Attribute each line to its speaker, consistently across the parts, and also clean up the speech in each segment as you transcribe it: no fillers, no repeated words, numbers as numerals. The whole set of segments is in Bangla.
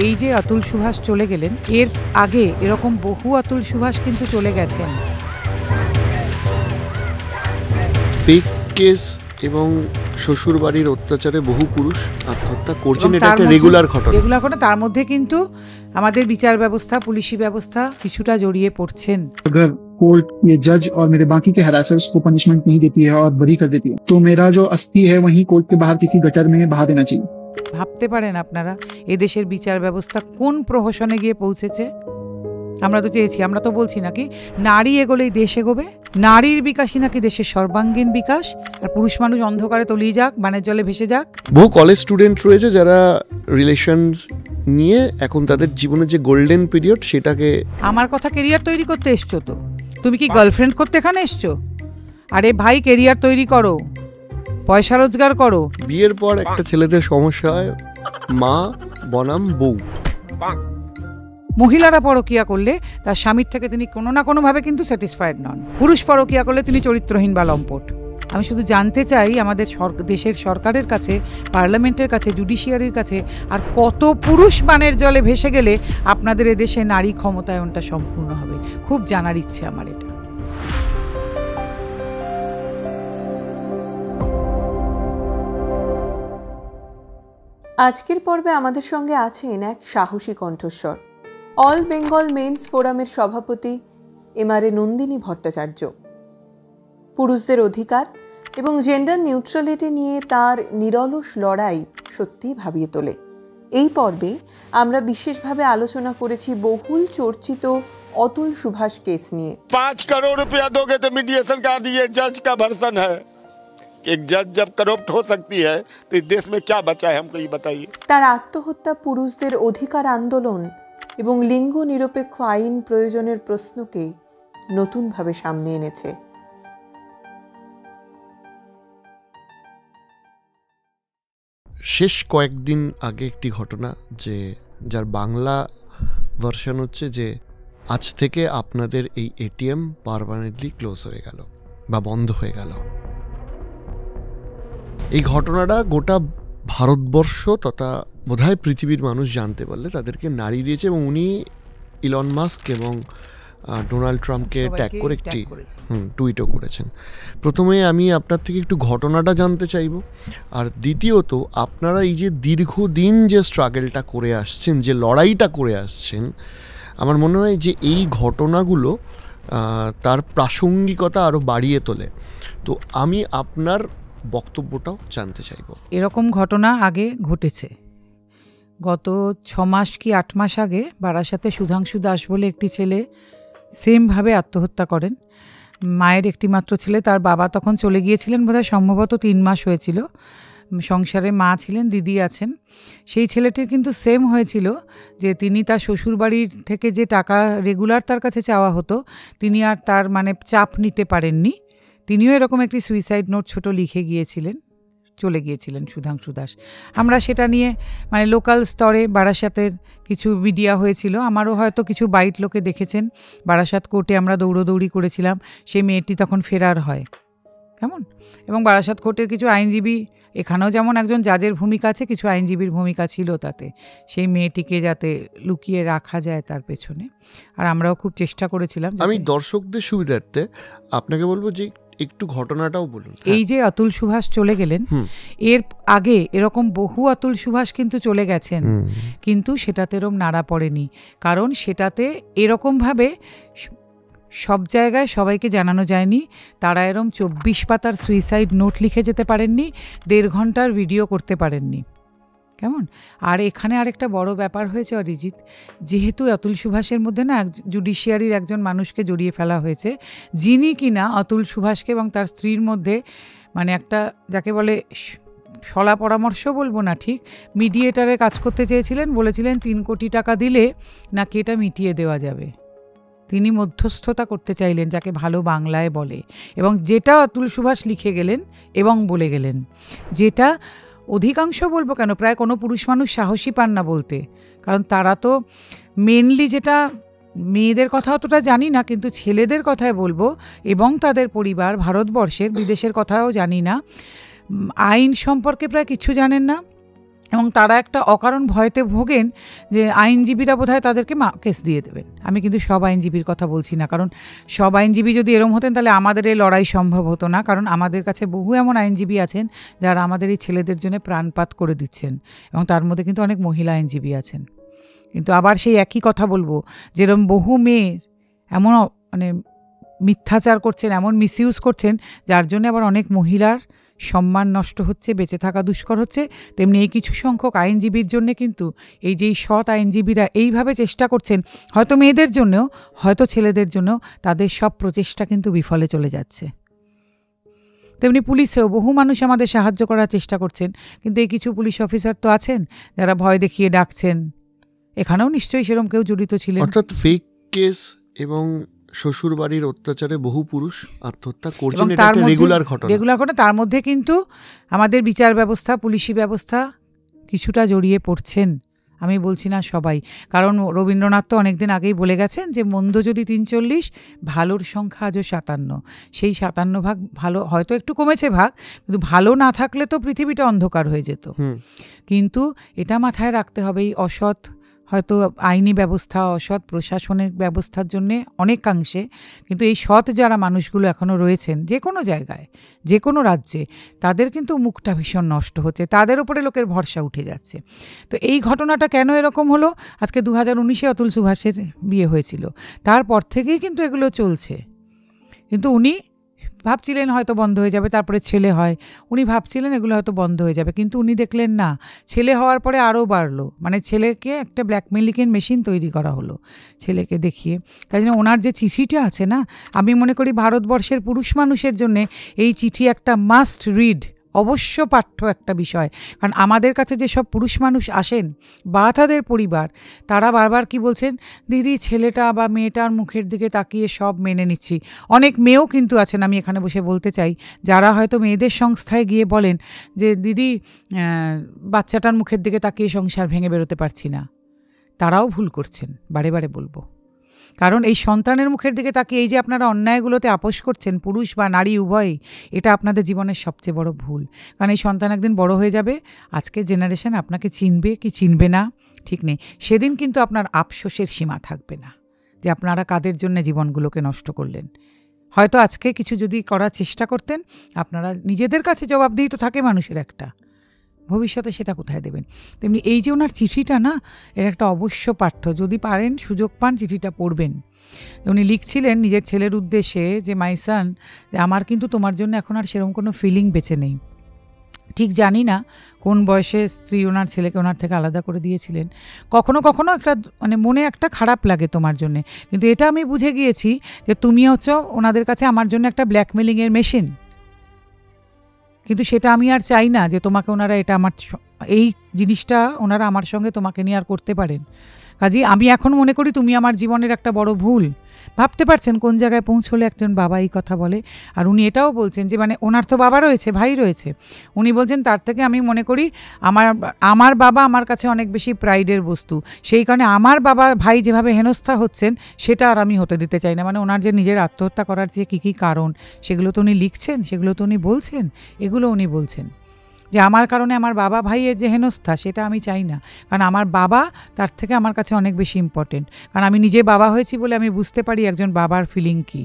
Speaker 1: এই যে অতুল সুভাষ চলে গেলেন, এর আগে এরকম বহু অতুল সুভাষ কিন্তু চলে গেছেন।
Speaker 2: ফেক কেস এবং শ্বশুর বাড়ির অত্যাচারে বহু পুরুষ আত্মহত্যা করছেন, এটা একটা রেগুলার ঘটনা।
Speaker 1: তার মধ্যে কিন্তু আমাদের বিচার ব্যবস্থা, পুলিশি ব্যবস্থা কিছুটা জড়িয়ে পড়ছেন।
Speaker 3: अगर कोर्ट ये जज और मेरे बाकी के हरासर्स को पनिशमेंट नहीं देती है और बरी कर देती है, तो मेरा जो अस्थि है वहीं कोर्ट के बाहर किसी गटर में बहा देना चाहिए।
Speaker 1: ভাবতে পারেন আপনারা এদেশের বিচার ব্যবস্থা কোন প্রহসনে গিয়ে পৌঁছেছে? আমরা তো চেয়েছি, আমরা তো বলছি নাকি নারী এগোলেই দেশ এগোবে, নারীর বিকাশই নাকি দেশের সর্বাঙ্গীন বিকাশ, আর পুরুষ মানুষ অন্ধকারে তলিয়ে যাক, বানের জলে ভেসে যাক।
Speaker 2: বহু কলেজ স্টুডেন্ট রয়েছে যারা রিলেশন নিয়ে এখন তাদের জীবনের যে গোল্ডেন পিরিয়ড সেটাকে।
Speaker 1: আমার কথা কেরিয়ার তৈরি করতে এসছো তো, তুমি কি গার্লফ্রেন্ড করতে এখানে এসছো? আরে ভাই, কেরিয়ার তৈরি করো, পয়সা রোজগার করো।
Speaker 2: বিয়ের পর একটা ছেলেদের সমস্যা হয় মা বনাম বউ।
Speaker 1: মহিলারা পরকিয়া করলে তার স্বামীর থেকে তিনি কোনো না কোনোভাবে কিন্তু স্যাটিসফাইড নন। পুরুষ পরকিয়া করলে তিনি চরিত্রহীন বা লম্পট। আমি শুধু জানতে চাই আমাদের দেশের সরকারের কাছে, পার্লামেন্টের কাছে, জুডিশিয়ারির কাছে আর কত পুরুষ বানের জলে ভেসে গেলে আপনাদের এদেশে নারী ক্ষমতায়নটা সম্পূর্ণ হবে। খুব জানার ইচ্ছে আমার এটা।
Speaker 4: আজকের পর্বে আমাদের সঙ্গে আছেন এক সাহসী কণ্ঠস্বর, অল বেঙ্গল মেন্স ফোরামের সভাপতি এমআরএ নন্দিনী ভট্টাচার্য। পুরুষদের অধিকার এবং জেন্ডার নিউট্রালিটি নিয়ে তার নিরলস লড়াই সত্যিই ভাবিয়ে তোলে। এই পর্বে আমরা বিশেষভাবে আলোচনা করেছি বহুল চর্চিত অতুল সুভাষ কেস নিয়ে।
Speaker 5: 5 करोड़ रुपया दोगे तो मीडिएशन का दिए जज का वर्सन है। एक जज जब करप्ट हो सकती है तो इस देश में क्या बचा है, हमको ये बताइए।
Speaker 4: তার আত্মহত্যা পুরুষদের অধিকার আন্দোলন এবং লিঙ্গ নিরপেক্ষ আইন প্রয়োজনের প্রশ্নকে নতুনভাবে সামনে এনেছে।
Speaker 2: শেষ কয়েকদিন আগে একটি ঘটনা, যে যার বাংলা ভার্সন হচ্ছে যে আজ থেকে আপনাদের এই এটিএম পার্মানেন্টলি ক্লোজ হয়ে গেল বা বন্ধ হয়ে গেল। এই ঘটনাটা গোটা ভারতবর্ষ তথা বোধহয় পৃথিবীর মানুষ জানতে পারলে তাদেরকে নাড়িয়ে দিয়েছে, এবং উনি ইলন মাস্ক এবং ডোনাল্ড ট্রাম্পকে ট্যাগ করে একটি টুইটও করেছেন। প্রথমে আমি আপনার থেকে একটু ঘটনাটা জানতে চাইব, আর দ্বিতীয়ত আপনারা এই যে দীর্ঘদিন যে স্ট্রাগলটা করে আসছেন, যে লড়াইটা করে আসছেন, আমার মনে হয় যে এই ঘটনাগুলো তার প্রাসঙ্গিকতা আরও বাড়িয়ে তোলে। তো আমি আপনার বক্তব্যটাও জানতে চাইব।
Speaker 1: এরকম ঘটনা আগে ঘটেছে। গত 6 মাস কি 8 মাস আগে বারাসাতে সুধাংশু দাস বলে একটি ছেলে সেমভাবে আত্মহত্যা করেন। মায়ের একটি মাত্র ছেলে, তার বাবা তখন চলে গিয়েছিলেন, বোধহয় সম্ভবত 3 মাস হয়েছিল। সংসারে মা ছিলেন, দিদি আছেন। সেই ছেলেটির কিন্তু সেম হয়েছিল যে তিনি তার শ্বশুরবাড়ির থেকে যে টাকা রেগুলার তার কাছে চাওয়া হতো, তিনি আর তার চাপ নিতে পারেননি। তিনিও এরকম একটি সুইসাইড নোট ছোট লিখে গিয়েছিলেন, চলে গিয়েছিলেন সুধাংশু দাস। আমরা সেটা নিয়ে লোকাল স্তরে বারাসাতের কিছু মিডিয়া হয়েছিল, আমারও হয়তো কিছু বাইট লোকে দেখেছেন। বারাসাত কোর্টে আমরা দৌড়োদৌড়ি করেছিলাম, সেই মেয়েটি তখন ফেরার হয় কেমন। এবং বারাসাত কোর্টের কিছু আইনজীবী, এখানেও যেমন একজন জাজের ভূমিকা আছে, কিছু আইনজীবীর ভূমিকা ছিল তাতে, সেই মেয়েটিকে যাতে লুকিয়ে রাখা যায় তার পেছনে। আর আমরাও খুব চেষ্টা করেছিলাম।
Speaker 2: আমি দর্শকদের সুবিধার্থে আপনাকে বলবো যে একটু ঘটনাটাও বলুন।
Speaker 1: এই যে অতুল সুভাষ চলে গেলেন, এর আগে এরকম বহু অতুল সুভাষ কিন্তু চলে গেছেন, কিন্তু সেটাতে এরকম নাড়া পড়েনি। কারণ সেটাতে এরকমভাবে সব জায়গায় সবাইকে জানানো যায়নি। তারা এরকম 24 পাতার সুইসাইড নোট লিখে যেতে পারেননি, 1.5 ঘন্টার ভিডিও করতে পারেননি কেমন। আর এখানে আরেকটা বড় ব্যাপার হয়েছে অরিজিৎ, যেহেতু অতুল সুভাষের মধ্যে না জুডিশিয়ারির একজন মানুষকে জড়িয়ে ফেলা হয়েছে, যিনি কিনা অতুল সুভাষকে এবং তার স্ত্রীর মধ্যে একটা যাকে বলে সলা পরামর্শ বলবো না ঠিক, মিডিয়েটারের কাজ করতে চেয়েছিলেন। বলেছিলেন 3 কোটি টাকা দিলে নাকি এটা মিটিয়ে দেওয়া যাবে। তিনি মধ্যস্থতা করতে চাইলেন, যাকে ভালো বাংলায় বলে, এবং যেটা অতুল সুভাষ লিখে গেলেন এবং বলে গেলেন, যেটা অধিকাংশ বলবো কেন, প্রায় কোনো পুরুষ মানুষ সাহসী পান না বলতে। কারণ তারা তো মেনলি, যেটা মেয়েদের কথা অতটা জানি না, কিন্তু ছেলেদের কথাই বলবো, এবং তাদের পরিবার, ভারতবর্ষের, বিদেশের কথাও জানি না, আইন সম্পর্কে প্রায় কিছু জানেন না। এবং তারা একটা অকারণ ভয়তে ভোগেন যে আইনজীবীরা বোধহয় তাদেরকে কেস দিয়ে দেবেন। আমি কিন্তু সব আইনজীবীর কথা বলছি না, কারণ সব আইনজীবী যদি এরম হতেন তাহলে আমাদের এই লড়াই সম্ভব হতো না। কারণ আমাদের কাছে বহু এমন আইনজীবী আছেন যারা আমাদের এই ছেলেদের জন্য প্রাণপাত করে দিচ্ছেন, এবং তার মধ্যে কিন্তু অনেক মহিলা আইনজীবী আছেন। কিন্তু আবার সেই একই কথা বলবো, যেরকম বহু মেয়ের এমন মানে মিথ্যাচার করছেন, এমন মিসইউজ করছেন, যার জন্য আবার অনেক মহিলার সম্মান নষ্ট হচ্ছে, বেঁচে থাকা দুষ্কর হচ্ছে, তেমনি এই কিছু সংখ্যক আইনজীবীর জন্যে কিন্তু এই যেই সৎ আইনজীবীরা এইভাবে চেষ্টা করছেন, হয়তো মেয়েদের জন্যও, হয়তো ছেলেদের জন্য, তাদের সব প্রচেষ্টা কিন্তু বিফলে চলে যাচ্ছে। তেমনি পুলিশেও বহু মানুষ আমাদের সাহায্য করার চেষ্টা করছেন, কিন্তু এই কিছু পুলিশ অফিসার তো আছেন যারা ভয় দেখিয়ে ডাকছেন। এখানেও নিশ্চয়ই সেরকম কেউ জড়িত ছিলেন।
Speaker 2: অর্থাৎ ফেক কেস এবং শ্বশুর বাড়ির অত্যাচারে বহু পুরুষ আত্মহত্যা করছেন, এটা একটা রেগুলার ঘটনা।
Speaker 1: তার মধ্যে কিন্তু আমাদের বিচার ব্যবস্থা, পুলিশি ব্যবস্থা কিছুটা জড়িয়ে পড়ছেন। আমি বলছি না সবাই, কারণ রবীন্দ্রনাথ তো অনেকদিন আগেই বলে গেছেন যে মন্দ যদি 43, ভালোর সংখ্যা আজও 57। সেই 57 ভাগ ভালো হয়তো একটু কমেছে ভাগ, কিন্তু ভালো না থাকলে তো পৃথিবীটা অন্ধকার হয়ে যেত। কিন্তু এটা মাথায় রাখতে হবে, এই অসৎ হয়তো আইনি ব্যবস্থা, অসৎ প্রশাসনিক ব্যবস্থার জন্যে অনেকাংশে, কিন্তু এই সৎ যারা মানুষগুলো এখনও রয়েছেন যে কোনো জায়গায়, যে কোনো রাজ্যে, তাদের কিন্তু মুখটা ভীষণ নষ্ট হচ্ছে, তাদের উপরে লোকের ভরসা উঠে যাচ্ছে। তো এই ঘটনাটা কেন এরকম হলো? আজকে 2019-এ অতুল সুভাষের বিয়ে হয়েছিল, তারপর থেকেই কিন্তু এগুলো চলছে। কিন্তু উনি ভাবছিলেন হয়তো বন্ধ হয়ে যাবে, তারপরে ছেলে হয়, উনি ভাবছিলেন এগুলো হয়তো বন্ধ হয়ে যাবে, কিন্তু উনি দেখলেন না, ছেলে হওয়ার পরে আরও বাড়লো। মানে ছেলেকে একটা ব্ল্যাকমেলিং মেশিন তৈরি করা হলো ছেলেকে দেখিয়ে। তাই জন্য ওনার যে চিঠিটা আছে না, আমি মনে করি ভারতবর্ষের পুরুষ মানুষের জন্যে এই চিঠি একটা মাস্ট রিড, অবশ্য পাঠ্য একটা বিষয়। কারণ আমাদের কাছে যেসব পুরুষ মানুষ আসেন বা তাদের পরিবার, তারা বারবার কি বলছেন, দিদি ছেলেটা বা মেয়েটার মুখের দিকে তাকিয়ে সব মেনে নিচ্ছি। অনেক মেয়েও কিন্তু আছেন, আমি এখানে বসে বলতে চাই, যারা হয়তো মেয়েদের সংস্থায় গিয়ে বলেন যে দিদি বাচ্চাটার মুখের দিকে তাকিয়ে সংসার ভেঙে বেরোতে পারছি না। তারাও ভুল করছেন, বারে বারে বলবো। কারণ এই সন্তানের মুখের দিকে তাকিয়ে এই যে আপনারা অন্যায়গুলোতে আপোষ করছেন, পুরুষ বা নারী উভয়ই, এটা আপনাদের জীবনের সবচেয়ে বড় ভুল। কারণ এই সন্তান একদিন বড় হয়ে যাবে, আজকের জেনারেশন আপনাকে চিনবে কি চিনবে না ঠিক নেই, সেদিন কিন্তু আপনার আফসোসের সীমা থাকবে না যে আপনারা কাদের জন্য জীবনগুলোকে নষ্ট করলেন। হয়তো আজকে কিছু যদি করার চেষ্টা করতেন, আপনারা নিজেদের কাছে জবাবদিহি তো থাকে মানুষের একটা, ভবিষ্যতে সেটা কোথায় দেবেন? তেমনি এই যে ওনার চিঠিটা না, এর একটা অবশ্য পাঠ্য, যদি পারেন সুযোগ পান চিঠিটা পড়বেন। উনি লিখছিলেন নিজের ছেলের উদ্দেশ্যে যে মাই সান, যে আমার কিন্তু তোমার জন্য এখন আর সেরকম কোনো ফিলিং বেঁচে নেই। ঠিক জানি না কোন বয়সে স্ত্রী ওনার ছেলেকে ওনার থেকে আলাদা করে দিয়েছিলেন। কখনো কখনো একটা মানে মনে একটা খারাপ লাগে তোমার জন্যে, কিন্তু এটা আমি বুঝে গিয়েছি যে তুমি হচ্ছে ওনাদের কাছে আমার জন্য একটা ব্ল্যাকমেলিংয়ের মেশিন। কিন্তু সেটা আমি আর চাই না যে তোমাকে ওনারা এটা আমার এই জিনিসটা ওনারা আমার সঙ্গে তোমাকে নিয়ে আর করতে পারেন। কাজেই আমি এখন মনে করি তুমি আমার জীবনের একটা বড় ভুল। ভাবতে পারছেন কোন জায়গায় পৌঁছলে একজন বাবা এই কথা বলে। আর উনি এটাও বলছেন যে মানে ওনার তো বাবা রয়েছে, ভাই রয়েছে, উনি বলছেন তার থেকে আমি মনে করি আমার বাবা আমার কাছে অনেক বেশি প্রাইডের বস্তু, সেই কারণে আমার বাবা ভাই যেভাবে হেনস্থা হচ্ছেন সেটা আর আমি হতে দিতে চাই না। মানে ওনার যে নিজের আত্মহত্যা করার যে কী কারণ সেগুলো তো উনি লিখছেন, সেগুলো তো উনি বলছেন, এগুলো উনি বলছেন যে আমার কারণে আমার বাবা ভাইয়ের যে হেনস্থা সেটা আমি চাই না, কারণ আমার বাবা তার থেকে আমার কাছে অনেক বেশি ইম্পর্টেন্ট। কারণ আমি নিজে বাবা হয়েছি বলে আমি বুঝতে পারি একজন বাবার ফিলিং কী।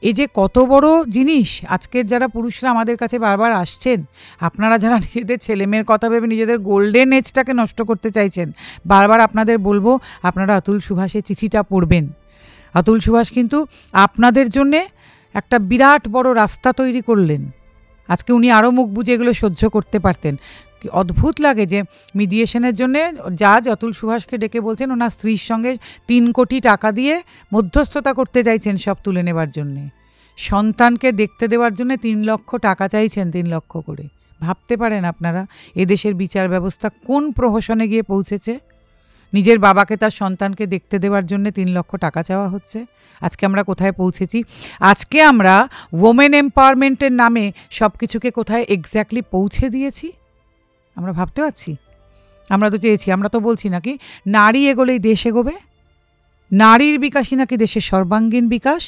Speaker 1: এই যে কত বড় জিনিস আজকের যারা পুরুষরা আমাদের কাছে বারবার আসছেন, আপনারা যারা নিজেদের ছেলেমেয়ের কথা ভেবে নিজেদের গোল্ডেন এজটাকে নষ্ট করতে চাইছেন, বারবার আপনাদের বলবো আপনারা অতুল সুভাষের চিঠিটা পড়বেন। অতুল সুভাষ কিন্তু আপনাদের জন্যে একটা বিরাট বড় রাস্তা তৈরি করলেন। আজকে উনি আরও মুখ বুঝে এগুলো সহ্য করতে পারতেন। কি অদ্ভুত লাগে যে মিডিয়েশনের জন্যে জাজ অতুল সুভাষকে ডেকে বলছেন ওনার স্ত্রীর সঙ্গে 3 কোটি টাকা দিয়ে মধ্যস্থতা করতে চাইছেন সব তুলে নেবার জন্যে। সন্তানকে দেখতে দেওয়ার জন্য 3 লক্ষ টাকা চাইছেন, 3 লক্ষ করে। ভাবতে পারেন আপনারা এদেশের বিচার ব্যবস্থা কোন প্রহসনে গিয়ে পৌঁছেছে? নিজের বাবাকে তার সন্তানকে দেখতে দেওয়ার জন্য 3 লক্ষ টাকা চাওয়া হচ্ছে। আজকে আমরা কোথায় পৌঁছেছি? আজকে আমরা ওমেন এম্পাওয়ারমেন্টের নামে সব কিছুকে কোথায় এক্স্যাক্টলি পৌঁছে দিয়েছি আমরা ভাবতে পারছি? আমরা তো চেয়েছি, আমরা তো বলছি নাকি নারী এগোলেই দেশ এগোবে, নারীর বিকাশই নাকি দেশের সর্বাঙ্গীন বিকাশ।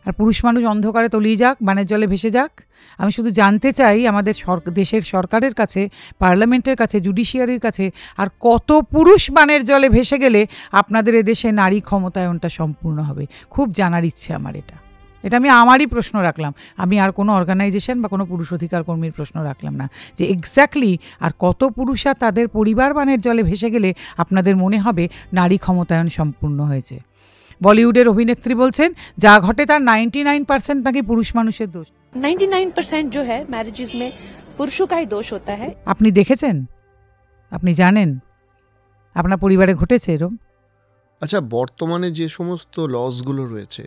Speaker 1: আর পুরুষ মানুষ অন্ধকারে তলিয়ে যাক, বানের জলে ভেসে যাক। আমি শুধু জানতে চাই আমাদের দেশের সরকারের কাছে, পার্লামেন্টের কাছে, জুডিশিয়ারির কাছে, আর কত পুরুষ বানের জলে ভেসে গেলে আপনাদের এদেশে নারী ক্ষমতায়নটা সম্পূর্ণ হবে। খুব জানার ইচ্ছে আমার এটা আমি আমারই প্রশ্ন রাখলাম, আমি আর কোনো অর্গানাইজেশন বা কোনো পুরুষ অধিকার কর্মীর প্রশ্ন রাখলাম না, যে এক্স্যাক্টলি আর কত পুরুষরা তাদের পরিবার বানের জলে ভেসে গেলে আপনাদের মনে হবে নারী ক্ষমতায়ন সম্পূর্ণ হয়েছে। বলিউডের অভিনেত্রী বলছেন যা ঘটে তার 99% নাকি পুরুষ মানুষের দোষ।
Speaker 6: 99% जो है मैरिजेस में पुरुषों का ही दोष होता है।
Speaker 1: আপনি দেখেছেন, আপনি জানেন, আপনার পরিবারে ঘটেছে এরকম?
Speaker 2: আচ্ছা, বর্তমানে যে সমস্ত লসগুলো রয়েছে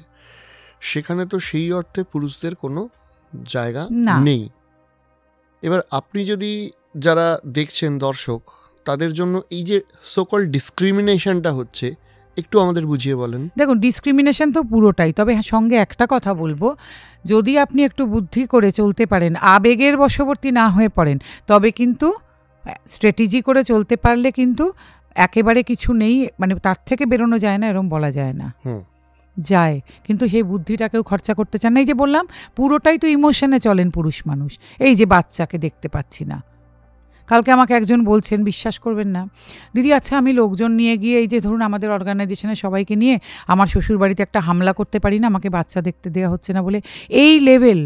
Speaker 2: সেখানে তো সেই অর্থে পুরুষদের কোনো জায়গা নেই। এবার আপনি যদি যারা দেখছেন দর্শক, তাদের জন্য এই যে সোকল ডিসক্রিমিনেশনটা হচ্ছে একটু আমাদের বুঝিয়ে বলেন।
Speaker 1: দেখুন, ডিসক্রিমিনেশন তো পুরোটাই, তবে সঙ্গে একটা কথা বলবো, যদি আপনি একটু বুদ্ধি করে চলতে পারেন, আবেগের বশবর্তী না হয়ে পড়েন, তবে কিন্তু স্ট্র্যাটেজি করে চলতে পারলে কিন্তু একেবারে কিছু নেই, মানে তার থেকে বেরোনো যায় না এরকম বলা যায় না, যায়, কিন্তু সেই বুদ্ধিটাকেও খরচা করতে চান না। এই যে বললাম পুরোটাই তো ইমোশনে চলেন পুরুষ মানুষ। এই যে বাচ্চাকে দেখতে পাচ্ছি না, কালকে আমাকে একজন বলছেন, বিশ্বাস করবেন না দিদি, আচ্ছা আমি লোকজন নিয়ে গিয়ে এই যে ধরুন আমাদের অর্গানাইজেশনের সবাইকে নিয়ে আমার শ্বশুর বাড়িতে একটা হামলা করতে পারি না, আমাকে বাচ্চা দেখতে দেওয়া হচ্ছে না বলে। এই লেভেল,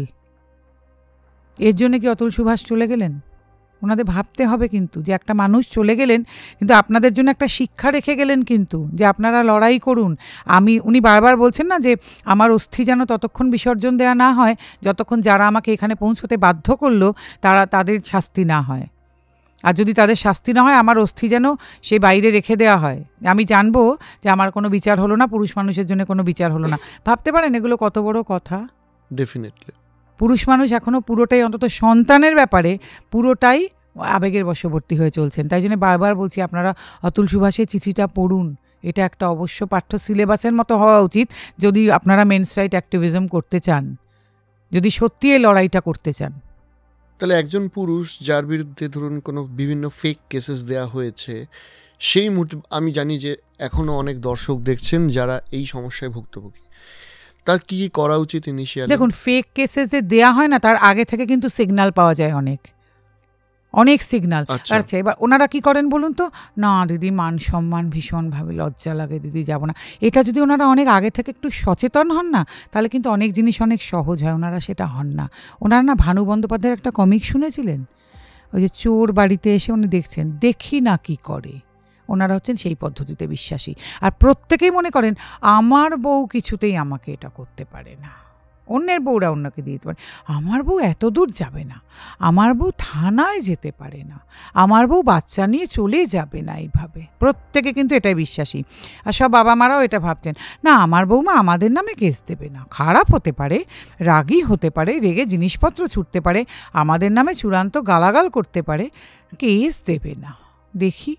Speaker 1: এর জন্য কি অতুল সুভাষ চলে গেলেন? ওনাদের ভাবতে হবে কিন্তু যে একটা মানুষ চলে গেলেন, কিন্তু আপনাদের জন্য একটা শিক্ষা রেখে গেলেন কিন্তু, যে আপনারা লড়াই করুন। উনি বারবার বলছেন না যে আমার অস্থি যেন ততক্ষণ বিসর্জন দেওয়া না হয় যতক্ষণ যারা আমাকে এখানে পৌঁছতে বাধ্য করলো তাদের শাস্তি না হয়। আর যদি তাদের শাস্তি না হয়, আমার অস্থি যেন সে বাইরে রেখে দেওয়া হয়। আমি জানবো যে আমার কোনো বিচার হলো না, পুরুষ মানুষের জন্য কোনো বিচার হলো না। ভাবতে পারেন এগুলো কত বড় কথা?
Speaker 2: ডেফিনেটলি
Speaker 1: পুরুষ মানুষ এখনও পুরোটাই, অন্তত সন্তানের ব্যাপারে পুরোটাই আবেগের বশবর্তী হয়ে চলছেন। তাই জন্য বারবার বলছি, আপনারা অতুল সুভাষের চিঠিটা পড়ুন। এটা একটা অবশ্য পাঠ্য সিলেবাসের মতো হওয়া উচিত যদি আপনারা মেন্স রাইট অ্যাক্টিভিজম করতে চান, যদি সত্যি এই লড়াইটা করতে চান।
Speaker 2: তাহলে একজন পুরুষ যার বিরুদ্ধে ধরুন কোনো বিভিন্ন ফেক কেসেস দেওয়া হয়েছে, সেই মুহূর্তে আমি জানি যে এখনও অনেক দর্শক দেখছেন যারা এই সমস্যায় ভুক্তভোগী, তার কি করা উচিত ইনিশিয়ালি?
Speaker 1: দেখুন, ফেক কেসেস যে দেওয়া হয় না, তার আগে থেকে কিন্তু সিগন্যাল পাওয়া যায়, অনেক সিগন্যাল। আচ্ছা, এবার ওনারা কি করেন বলুন তো, না দিদি মান সম্মান ভীষণভাবে লজ্জা লাগে, দিদি যাব না। এটা যদি ওনারা অনেক আগে থেকে একটু সচেতন হন না, তাহলে কিন্তু অনেক জিনিস অনেক সহজ হয়। ওনারা সেটা হন না। ওনারা না ভানু বন্দ্যোপাধ্যায়ের একটা কমিক শুনেছিলেন, ওই যে চোর বাড়িতে এসে উনি দেখছেন, দেখি না কি করে। ওনারা হচ্ছেন সেই পদ্ধতিতে বিশ্বাসী, আর প্রত্যেকেই মনে করেন আমার বউ কিছুতেই আমাকে এটা করতে পারে না, অন্যের বউরা অন্যকে দিয়ে দিতে পারে, আমার বউ এত দূর যাবে না, আমার বউ থানায় যেতে পারে না, আমার বউ বাচ্চা নিয়ে চলে যাবে না। এইভাবে প্রত্যেকে কিন্তু এটাই বিশ্বাসী। আর সব বাবা মারাও এটা ভাবতেন, না আমার বউমা আমাদের নামে কেস দেবে না, খারাপ হতে পারে, রাগী হতে পারে, রেগে জিনিসপত্র ছুটতে পারে, আমাদের নামে চূড়ান্ত গালাগাল করতে পারে, কেস দেবে না। দেখি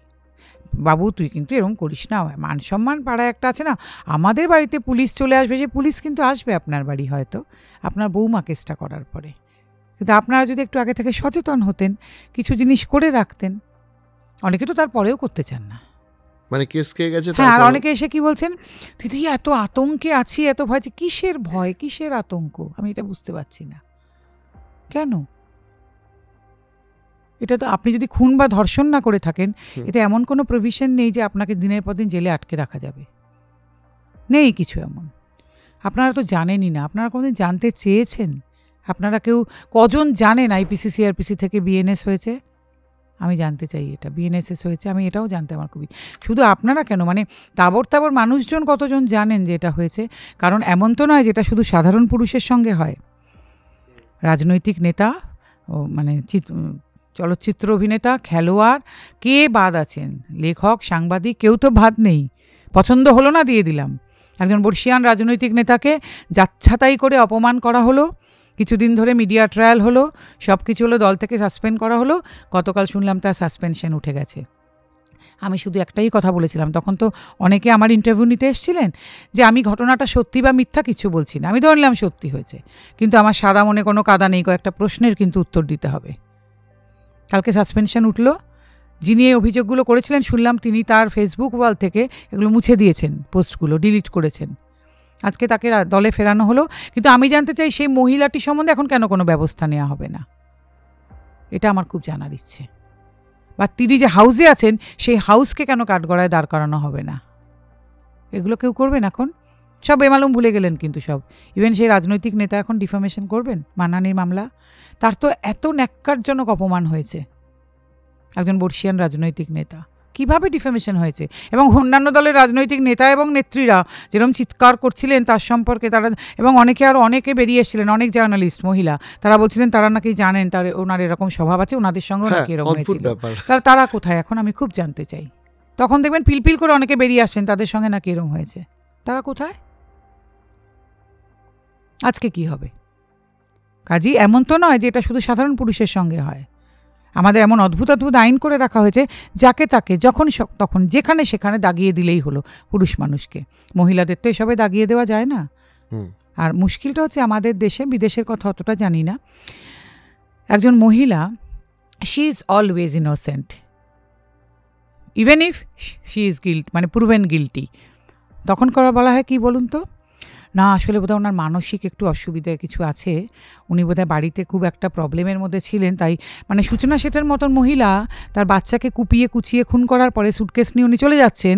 Speaker 1: বাবু তুই কিন্তু এরকম করিস না, মান সম্মান পাড়ায় একটা আছে না, আমাদের বাড়িতে পুলিশ চলে আসবে, যে পুলিশ কিন্তু আসবে আপনার বাড়ি হয়তো আপনার বৌমা কেসটা করার পরে। কিন্তু আপনারা যদি একটু আগে থেকে সচেতন হতেন, কিছু জিনিস করে রাখতেন, অনেকে তো তারপরেও করতে চান না,
Speaker 2: মানে কেস কে গেছে।
Speaker 1: হ্যাঁ, আর অনেকে এসে কি বলছেন, দিদি এত আতঙ্কে আছি, এত ভয়, কিসের ভয়, কিসের আতঙ্ক, আমি এটা বুঝতে পারছি না কেন। এটা তো আপনি যদি খুন বা ধর্ষণ না করে থাকেন, এতে এমন কোনো প্রভিশন নেই যে আপনাকে দিনের পর দিন জেলে আটকে রাখা যাবে, নেই কিছু এমন। আপনারা তো জানেনই না, আপনারা কোনোদিন জানতে চেয়েছেন? আপনারা কেউ কজন জানেন আইপিসি সিআরপিসি থেকে বিএনএস হয়েছে? আমি জানতে চাই এটা, বিএনএসএস হয়েছে, আমি এটাও জানতে আমার খুবই। শুধু আপনারা কেন, মানে তাবর মানুষজন কতজন জানেন যে এটা হয়েছে? কারণ এমন তো নয় যেটা শুধু সাধারণ পুরুষের সঙ্গে হয়। রাজনৈতিক নেতা, মানে চলচ্চিত্র অভিনেতা, খেলোয়াড়, কে বাদ আছেন? লেখক, সাংবাদিক, কেউ তো বাদ নেই। পছন্দ হলো না, দিয়ে দিলাম। একজন বর্ষিয়ান রাজনৈতিক নেতাকে যাচ্ছাতাই করে অপমান করা হলো, কিছুদিন ধরে মিডিয়া ট্রায়াল হলো, সব কিছু হলো, দল থেকে সাসপেন্ড করা হলো, গতকাল শুনলাম তার সাসপেনশন উঠে গেছে। আমি শুধু একটাই কথা বলেছিলাম, তখন তো অনেকে আমার ইন্টারভিউ নিতে এসেছিলেন, যে আমি ঘটনাটা সত্যি বা মিথ্যা কিছু বলছি না, আমি ধরলাম সত্যি হয়েছে, কিন্তু আমার সাদা মনে কোনো কাদা নেই, কয়েকটা প্রশ্নের কিন্তু উত্তর দিতে হবে। কালকে সাসপেনশন উঠল, যিনি এই অভিযোগগুলো করেছিলেন শুনলাম তিনি তার ফেসবুক ওয়াল থেকে এগুলো মুছে দিয়েছেন, পোস্টগুলো ডিলিট করেছেন। আজকে তাকে দলে ফেরানো হলো, কিন্তু আমি জানতে চাই সেই মহিলাটি সম্বন্ধে এখন কেন কোনো ব্যবস্থা নেওয়া হবে না, এটা আমার খুব জানার ইচ্ছে। বা তিনি যে হাউসে আছেন সেই হাউসকে কেন কাঠগড়ায় দাঁড় করানো হবে না, এগুলো কেউ করবেন এখন? সব বেমালুম ভুলে গেলেন কিন্তু সব। ইভেন সেই রাজনৈতিক নেতা এখন ডিফামেশন করবেন, মানহানির মামলা। তার তো এত ন্যাক্কারজনক অপমান হয়েছে, একজন বর্ষিয়ান রাজনৈতিক নেতা, কিভাবে ডিফেমেশন হয়েছে। এবং অন্যান্য দলের রাজনৈতিক নেতা এবং নেত্রীরা যেরকম চিৎকার করছিলেন তার সম্পর্কে, তারা এবং অনেকে বেরিয়ে এসেছিলেন, অনেক জার্নালিস্ট মহিলা, তারা বলছিলেন তারা নাকি জানেন তার ওনার এরকম স্বভাব আছে, ওনাদের সঙ্গেও নাকি এরকম হয়েছিল। তারা কোথায় এখন আমি খুব জানতে চাই। তখন দেখবেন পিলপিল করে অনেকে বেরিয়ে আসছেন, তাদের সঙ্গে নাকি এরকম হয়েছে, তারা কোথায়? আজকে কি হবে? কাজী এমন তো নয় যে এটা শুধু সাধারণ পুরুষের সঙ্গে হয়। আমাদের এমন অদ্ভুত অদ্ভুত আইন করে রাখা হয়েছে, যাকে তাকে যখন তখন যেখানে সেখানে দাগিয়ে দিলেই হলো পুরুষ মানুষকে। মহিলাদের তো এসবে দাগিয়ে দেওয়া যায় না। আর মুশকিলটা হচ্ছে আমাদের দেশে, বিদেশের কথা অতটা জানি না, একজন মহিলা, she is always innocent even if she is মানে প্রুভেন গিল্টি। তখন বলা হয় কি বলুন তো, না আসলে বোধহয় ওনার মানসিক একটু অসুবিধা কিছু আছে, উনি বোধহয় বাড়িতে খুব একটা প্রবলেমের মধ্যে ছিলেন, তাই মানে সূচনা শেঠের মতন মহিলা তার বাচ্চাকে কুপিয়ে কুচিয়ে খুন করার পরে সুটকেস নিয়ে উনি চলে গেছেন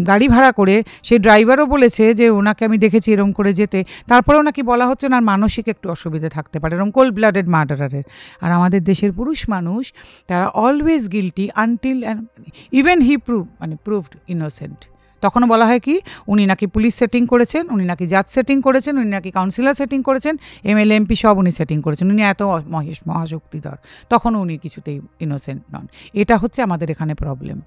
Speaker 1: গাড়ি ভাড়া করে। সেই ড্রাইভারও বলেছে যে ওনাকে আমি দেখেছি এরকম করে যেতে, তারপরেও নাকি বলা হচ্ছে ওনার মানসিক একটু অসুবিধা থাকতে পারে, এরকম কোল্ড ব্লাডেড মার্ডারারের। আর আমাদের দেশের পুরুষ মানুষ তারা অলওয়েজ গিল্টি আনটিল ইভেন হি প্রুভড ইনোসেন্ট। তখনও বলা হয় কি উনি নাকি পুলিশ সেটিং করেছেন, উনি নাকি জাজ সেটিং করেছেন, উনি নাকি কাউন্সিলর সেটিং করেছেন, এমএলএ এমপি সব উনি সেটিং করেছেন, উনি এত মহাশক্তিধর, তখনও উনি কিছুতেই ইনোসেন্ট নন। এটা হচ্ছে আমাদের এখানে প্রবলেম।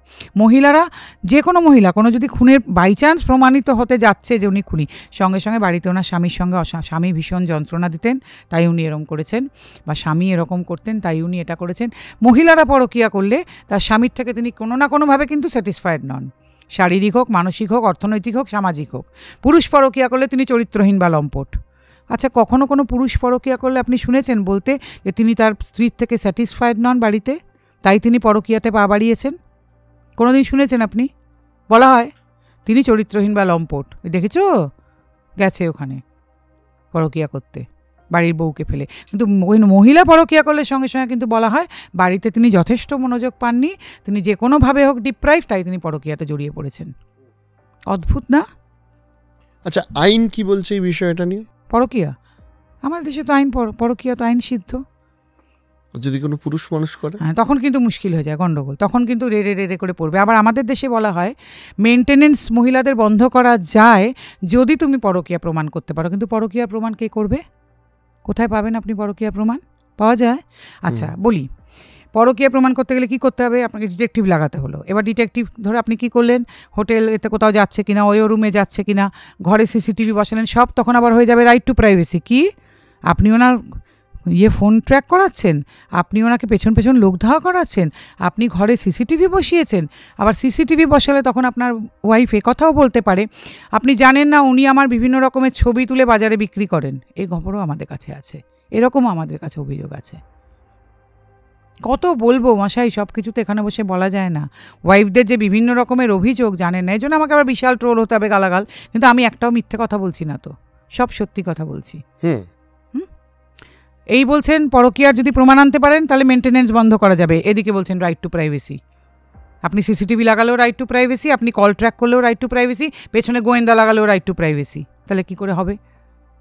Speaker 1: মহিলারা, যে কোনো মহিলা কোনো যদি খুনের বাই চান্স প্রমাণিত হতে যাচ্ছে যে উনি খুনি, সঙ্গে সঙ্গে বাড়িতে ওনার স্বামীর সঙ্গে স্বামী ভীষণ যন্ত্রণা দিতেন তাই উনি এরকম করেছেন, বা স্বামী এরকম করতেন তাই উনি এটা করেছেন। মহিলারা পরকীয়া করলে তার স্বামীর থেকে তিনি কোনো না কোনোভাবে কিন্তু স্যাটিসফাইড নন, শারীরিক হোক, মানসিক হোক, অর্থনৈতিক হোক, সামাজিক হোক। পুরুষ পরকীয়া করলে তিনি চরিত্রহীন বা লম্পট। আচ্ছা, কখনো কোনো পুরুষ পরকীয়া করলে আপনি শুনেছেন বলতে যে তিনি তার স্ত্রীর থেকে স্যাটিসফাইড নন বাড়িতে, তাই তিনি পরকীয়াতে পা বাড়িয়েছেন? কোনোদিন শুনেছেন আপনি? বলা হয় তিনি চরিত্রহীন বা লম্পট, দেখেছ গেছে ওখানে পরকীয়া করতে বাড়ির বউকে ফেলে। কিন্তু মহিলা পরকীয়া করলে সঙ্গে সঙ্গে কিন্তু বলা হয় বাড়িতে তিনি যথেষ্ট মনোযোগ পাননি, তিনি যে কোনোভাবে হোক ডিপ্রাইভ, তাই তিনি পরকীয়াতে জড়িয়ে পড়েছেন। অদ্ভুত না?
Speaker 2: আচ্ছা, আইন কি বলছে এই বিষয়টা নিয়ে?
Speaker 1: পরকীয়া আমাদের দেশে তো আইন, পরকীয়া তো আইন সিদ্ধ।
Speaker 2: যদি কোনো পুরুষ মানুষ করে,
Speaker 1: হ্যাঁ, তখন কিন্তু মুশকিল হয়ে যায়, গন্ডগোল, তখন কিন্তু রে করে পড়বে। আবার আমাদের দেশে বলা হয় মেনটেনেন্স মহিলাদের বন্ধ করা যায় যদি তুমি পরকীয়া প্রমাণ করতে পারো। কিন্তু পরকীয়ার প্রমাণ কে করবে? কোথায় পাবেন আপনি পরকীয়া প্রমাণ? পাওয়া যায়? আচ্ছা বলি, পরকীয়া প্রমাণ করতে গেলে কি করতে হবে? আপনাকে ডিটেকটিভ লাগাতে হলো। এবার ডিটেকটিভ ধরে আপনি কি করলেন, হোটেল এতে কোথাও যাচ্ছে কিনা, ওই রুমে যাচ্ছে কিনা, ঘরে সিসিটিভি বসালেন, সব তখন আবার হয়ে যাবে রাইট টু প্রাইভেসি। কি আপনি ওনার ফোন ট্র্যাক করাচ্ছেন, আপনি ওনাকে পেছন পেছন লোক ধাওয়া করাচ্ছেন, আপনি ঘরে সিসিটিভি বসিয়েছেন। আবার সিসিটিভি বসালে তখন আপনার ওয়াইফে কথাও বলতে পারে, আপনি জানেন না উনি আমার বিভিন্ন রকমের ছবি তুলে বাজারে বিক্রি করেন। এই খবরও আমাদের কাছে আছে, এরকমও আমাদের কাছে অভিযোগ আছে। কত বলবো মশাই, সব কিছু তো এখানে বসে বলা যায় না। ওয়াইফদের যে বিভিন্ন রকমের অভিযোগ জানেন না, এই জন্য আমাকে আবার বিশাল ট্রোল হতে হবে, গালাগাল। কিন্তু আমি একটাও মিথ্যে কথা বলছি না তো, সব সত্যি কথা বলছি। এই বলছেন পরকীয়ার যদি প্রমাণ আনতে পারেন তাহলে মেনটেনেন্স বন্ধ করা যাবে, এদিকে বলছেন রাইট টু প্রাইভেসি। আপনি সিসিটিভি লাগালেও রাইট টু প্রাইভেসি, আপনি কল ট্র্যাক করলেও রাইট টু প্রাইভেসি, পেছনে গোয়েন্দা লাগালেও রাইট টু প্রাইভেসি। তাহলে কি করে হবে?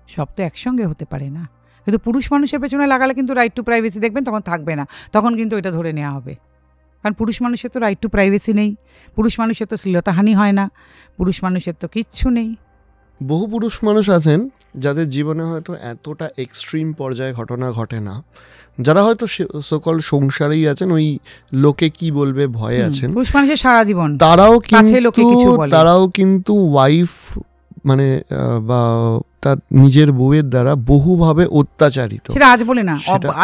Speaker 1: সব তো একসঙ্গে হতে পারে না। কিন্তু পুরুষ মানুষের পেছনে লাগালে কিন্তু রাইট টু প্রাইভেসি দেখবেন তখন থাকবে না, তখন কিন্তু এটা ধরে নেওয়া হবে। কারণ পুরুষ মানুষের তো রাইট টু প্রাইভেসি নেই, পুরুষ মানুষের তো শ্লীলতাহানি হয় না, পুরুষ মানুষের তো কিচ্ছু নেই।
Speaker 2: বহু পুরুষ মানুষ আছেন যাদের জীবনে হয়তো এতটা এক্সট্রিম পর্যায়ে ঘটনা ঘটে না, যারা হয়তো সকল সংসারেই আছেন, ওই লোকে কি বলবে ভয়ে আছেন,
Speaker 1: পুরুষ মানুষের সারা জীবন
Speaker 2: তারাও কিন্তু ওয়াইফ মানে বা তার নিজের বউয়ের দ্বারা বহুভাবে অত্যাচারিত।
Speaker 1: সেটা আজ বলে না,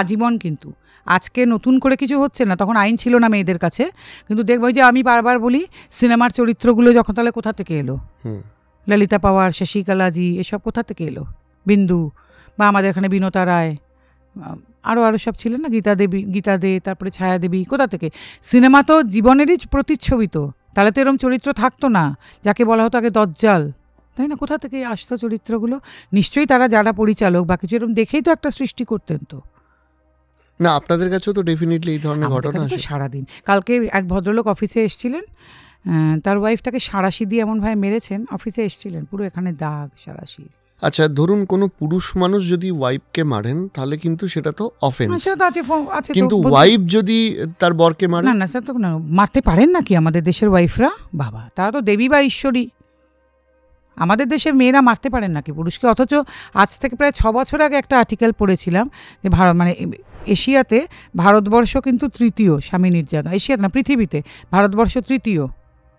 Speaker 1: আজীবন। কিন্তু আজকে নতুন করে কিছু হচ্ছে না, তখন আইন ছিল না মেয়েদের কাছে। কিন্তু দেখবো যে আমি বারবার বলি সিনেমার চরিত্রগুলো যখন, তাহলে কোথা থেকে এলো? ললিতা পাওয়ার, শশিকলাজি, এসব কোথা থেকে এলো? বিন্দু, বা আমাদের এখানে বিনতা রায়, আরও সব ছিলেন না, গীতা দে, তারপরে ছায়া দেবী, কোথা থেকে? সিনেমা তো জীবনেরই প্রতিচ্ছবি, তো তাহলে তো এরকম চরিত্র থাকতো না, যাকে বলা হতো আগে দজ্জাল, তাই না? কোথা থেকে আসতো চরিত্রগুলো? নিশ্চয়ই তারা যারা পরিচালক বা কিছু এরকম দেখেই তো একটা সৃষ্টি করতেন। তো
Speaker 2: না, আপনাদের কাছেও তো ডেফিনেটলি এই ধরনের ঘটনা আছে
Speaker 1: সারাদিন। কালকে এক ভদ্রলোক অফিসে এসেছিলেন, তার ওয়াইফটাকে সাঁড়াশি দিয়ে এমনভাবে মেরেছেন, অফিসে এসেছিলেন, পুরো এখানে দাগ সাঁড়াশি।
Speaker 2: আচ্ছা, ধরুন কোনো পুরুষ মানুষ যদি ওয়াইফকে মারেন তাহলে কিন্তু সেটা তো অফেন্স, কিন্তু ওয়াইফ যদি তার বরকে মারে,
Speaker 1: না সেটা তো মারতে পারেন নাকি আমাদের দেশের ওয়াইফরা? বাবা, তারা তো দেবী বা ঈশ্বরী। আমাদের দেশের মেয়েরা মারতে পারেন নাকি পুরুষকে? অথচ আজ থেকে প্রায় 6 বছর আগে একটা আর্টিকেল পড়েছিলাম যে মানে এশিয়াতে ভারতবর্ষ কিন্তু তৃতীয় স্বামী নির্যাতন, এশিয়াতে না পৃথিবীতে ভারতবর্ষ তৃতীয়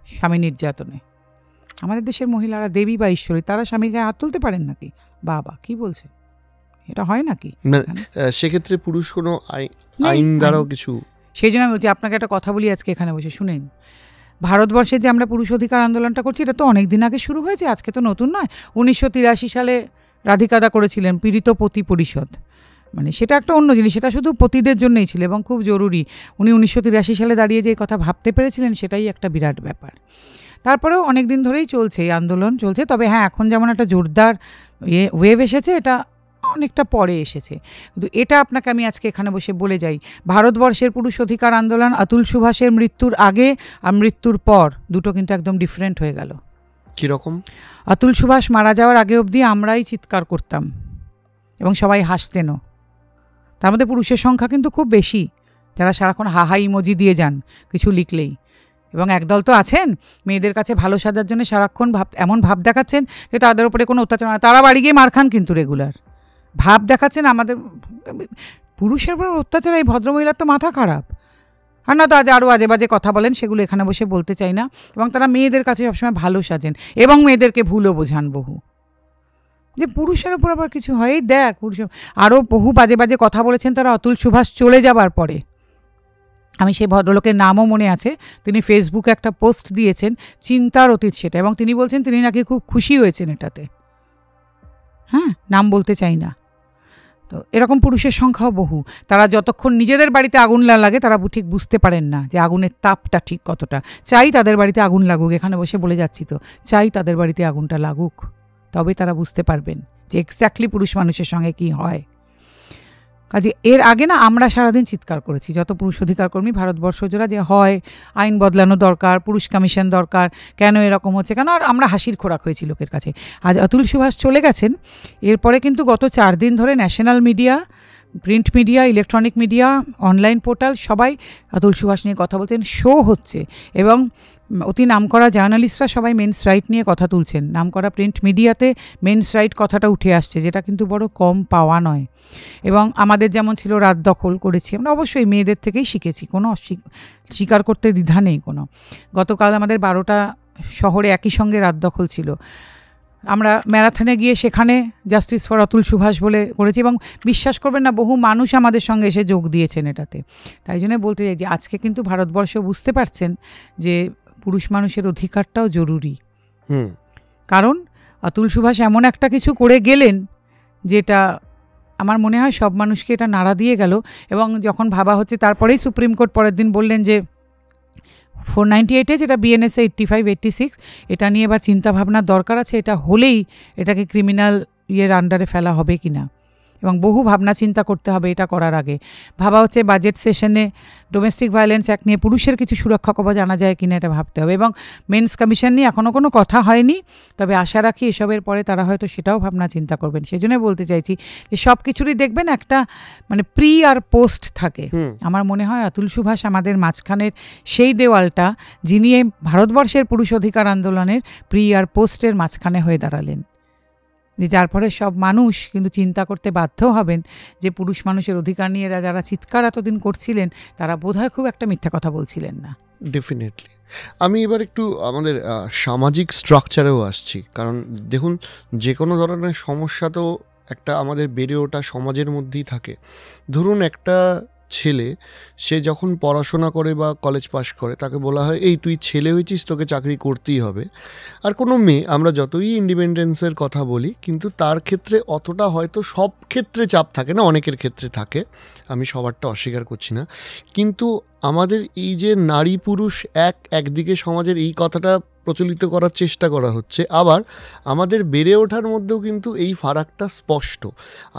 Speaker 1: স্বামী নির্যাতনে। আমাদের দেশের মহিলারা দেবী বা ঈশ্বরী, তারা স্বামীকে হাত তুলতে পারেন নাকি? বাবা, কি বলছে? এটা হয় নাকি?
Speaker 2: সেক্ষেত্রে পুরুষ কোনো আইন দ্বারাও কিছু,
Speaker 1: সেই জন্য আমি বলছি আপনাকে একটা কথা বলি আজকে এখানে বসে শুনেন। ভারতবর্ষে যে আমরা পুরুষ অধিকার আন্দোলনটা করছি, এটা তো অনেক দিন আগে শুরু হয়েছে, আজকে তো নতুন নয়। 1983 সালে রাধিকাদা করেছিলেন পীড়িত পতি পরিষদ, মানে সেটা একটা অন্য জিনিস, সেটা শুধু পতিদের জন্যই ছিল এবং খুব জরুরি। উনি 1983 সালে দাঁড়িয়ে যে কথা ভাবতে পেরেছিলেন, সেটাই একটা বিরাট ব্যাপার। তারপরেও অনেক দিন ধরেই চলছে এই আন্দোলন, চলছে। তবে হ্যাঁ, এখন যেমন একটা জোরদার ওয়েভ এসেছে, এটা অনেকটা পরে এসেছে। কিন্তু এটা আপনাকে আমি আজকে এখানে বসে বলে যাই, ভারতবর্ষের পুরুষ অধিকার আন্দোলন অতুল সুভাষের মৃত্যুর আগে আর মৃত্যুর পর দুটো কিন্তু একদম ডিফারেন্ট হয়ে গেল।
Speaker 2: কীরকম?
Speaker 1: অতুল সুভাষ মারা যাওয়ার আগে অবধি আমরাই চিৎকার করতাম এবং সবাই হাসতেনও। তার মধ্যে পুরুষের সংখ্যা কিন্তু খুব বেশি, যারা সারাক্ষণ হাহা ইমোজি দিয়ে যান কিছু লিখলেই। এবং একদল তো আছেন মেয়েদের কাছে ভালো সাজার জন্য সারাক্ষণ এমন ভাব দেখাচ্ছেন যে তাদের উপরে কোনো অত্যাচার না, তারা বাড়ি গিয়ে মার খান কিন্তু রেগুলার। ভাব দেখাচ্ছেন আমাদের পুরুষের উপর অত্যাচার, এই ভদ্রমহিলার তো মাথা খারাপ। আর না তো আরও আজে বাজে কথা বলেন, সেগুলো এখানে বসে বলতে চাই না। এবং তারা মেয়েদের কাছে সবসময় ভালো সাজেন এবং মেয়েদেরকে ভুলও বোঝান বহু, যে পুরুষের উপর আবার কিছু হয়। দেখ, পুরুষ আরও বহু বাজে বাজে কথা বলেছেন তারা অতুল সুভাষ চলে যাবার পরে। আমি সেই ভদ্রলোকের নামও মনে আছে, তিনি ফেসবুকে একটা পোস্ট দিয়েছেন, চিন্তার অতীত সেটা, এবং তিনি বলছেন তিনি নাকি খুব খুশি হয়েছেন এটাতে। হ্যাঁ, নাম বলতে চাই না। তো এরকম পুরুষের সংখ্যাও বহু, তারা যতক্ষণ নিজেদের বাড়িতে আগুন না লাগে তারা ঠিক বুঝতে পারেন না যে আগুনের তাপটা ঠিক কতটা। চাই তাদের বাড়িতে আগুন লাগুক, এখানে বসে বলে যাচ্ছি তো, চাই তাদের বাড়িতে আগুনটা লাগুক, তবে তারা বুঝতে পারবেন যে এক্স্যাক্টলি পুরুষ মানুষের সঙ্গে কি হয়। কাজে এর আগে না আমরা সারাদিন চিৎকার করেছি যত পুরুষ অধিকার কর্মী ভারতবর্ষ জোড়া, যে হয় আইন বদলানো দরকার, পুরুষ কমিশন দরকার, কেন এরকম হচ্ছে কেন। আর আমরা হাসির খোরাক হয়েছি লোকের কাছে। আজ অতুল সুভাষ চলে গেছেন, এরপরে কিন্তু গত 4 দিন ধরে national media, print media, electronic media, online portal সবাই অতুল সুভাষ নিয়ে কথা বলছেন, শো হচ্ছে এবং অতি নামকরা জার্নালিস্টরা সবাই মেন্স রাইট নিয়ে কথা তুলছেন। নামকরা প্রিন্ট মিডিয়াতে মেন্স রাইট কথাটা উঠে আসছে, যেটা কিন্তু বড় কম পাওয়া নয়। এবং আমাদের যেমন ছিল রাত দখল করেছি, আমরা অবশ্যই মেয়েদের থেকেই শিখেছি, কোনো স্বীকার করতে দ্বিধা নেই কোনো। গতকাল আমাদের 12টা শহরে একই সঙ্গে রাত দখল ছিল। আমরা ম্যারাথনে গিয়ে সেখানে জাস্টিস ফর অতুল সুভাষ বলে করেছি এবং বিশ্বাস করবেন না, বহু মানুষ আমাদের সঙ্গে এসে যোগ দিয়েছেন এটাতে। তাই জন্য বলতে চাই যে আজকে কিন্তু ভারতবর্ষ বুঝতে পারছেন যে পুরুষ মানুষের অধিকারটাও জরুরি। কারণ অতুল সুভাষ এমন একটা কিছু করে গেলেন যেটা আমার মনে হয় সব মানুষকে এটা নাড়া দিয়ে গেল। এবং যখন ভাবা হচ্ছে, তারপরেই সুপ্রিম কোর্ট পরের দিন বললেন যে 498-এ যেটা বিএনএসএ 85-86, এটা নিয়ে এবার চিন্তাভাবনার দরকার আছে, এটা হলেই এটাকে ক্রিমিনাল আন্ডারে ফেলা হবে কি না। এবং বহু ভাবনা চিন্তা করতে হবে এটা করার আগে। ভাবা হচ্ছে বাজেট সেশনে ডোমেস্টিক ভায়োলেন্স অ্যাক্ট নিয়ে পুরুষের কিছু সুরক্ষা কবচ আনা যায় কিনা, এটা ভাবতে হবে। এবং মেন্স কমিশন নিয়ে এখনও কোনো কথা হয়নি, তবে আশা রাখি এসবের পরে তারা হয়তো সেটাও ভাবনা চিন্তা করবেন। সেই জন্য বলতে চাইছি যে সব কিছুরই দেখবেন একটা মানে প্রি আর পোস্ট থাকে। আমার মনে হয় অতুল সুভাষ আমাদের মাঝখানের সেই দেওয়ালটা, যিনি এই ভারতবর্ষের পুরুষ অধিকার আন্দোলনের প্রি আর পোস্টের মাঝখানে হয়ে দাঁড়ালেন, যে যার ফলে সব মানুষ কিন্তু চিন্তা করতে বাধ্য হবেন যে পুরুষ মানুষের অধিকার নিয়ে যারা চিৎকার এতদিন করছিলেন তারা বোধহয় খুব একটা মিথ্যা কথা বলছিলেন না।
Speaker 2: ডেফিনেটলি। আমি এবার একটু আমাদের সামাজিক স্ট্রাকচারেও আসছি, কারণ দেখুন যে কোনো ধরনের সমস্যা তো একটা আমাদের বেড়ে ওঠা সমাজের মধ্যেই থাকে। ধরুন একটা ছেলে, সে যখন পড়াশোনা করে বা কলেজ পাশ করে, তাকে বলা হয় এই তুই ছেলে হয়েছিস, তোকে চাকরি করতেই হবে। আর কোনো মেয়ে, আমরা যতই ইন্ডিপেন্ডেন্সের কথা বলি, কিন্তু তার ক্ষেত্রে অতটা হয়তো সব ক্ষেত্রে চাপ থাকে না, অনেকের ক্ষেত্রে থাকে, আমি সবারটা অস্বীকার করছি না। কিন্তু আমাদের এই যে নারী পুরুষ একদিকে সমাজের এই কথাটা প্রচলিত করার চেষ্টা করা হচ্ছে, আবার আমাদের বেড়ে ওঠার মধ্যেও কিন্তু এই ফারাকটা স্পষ্ট।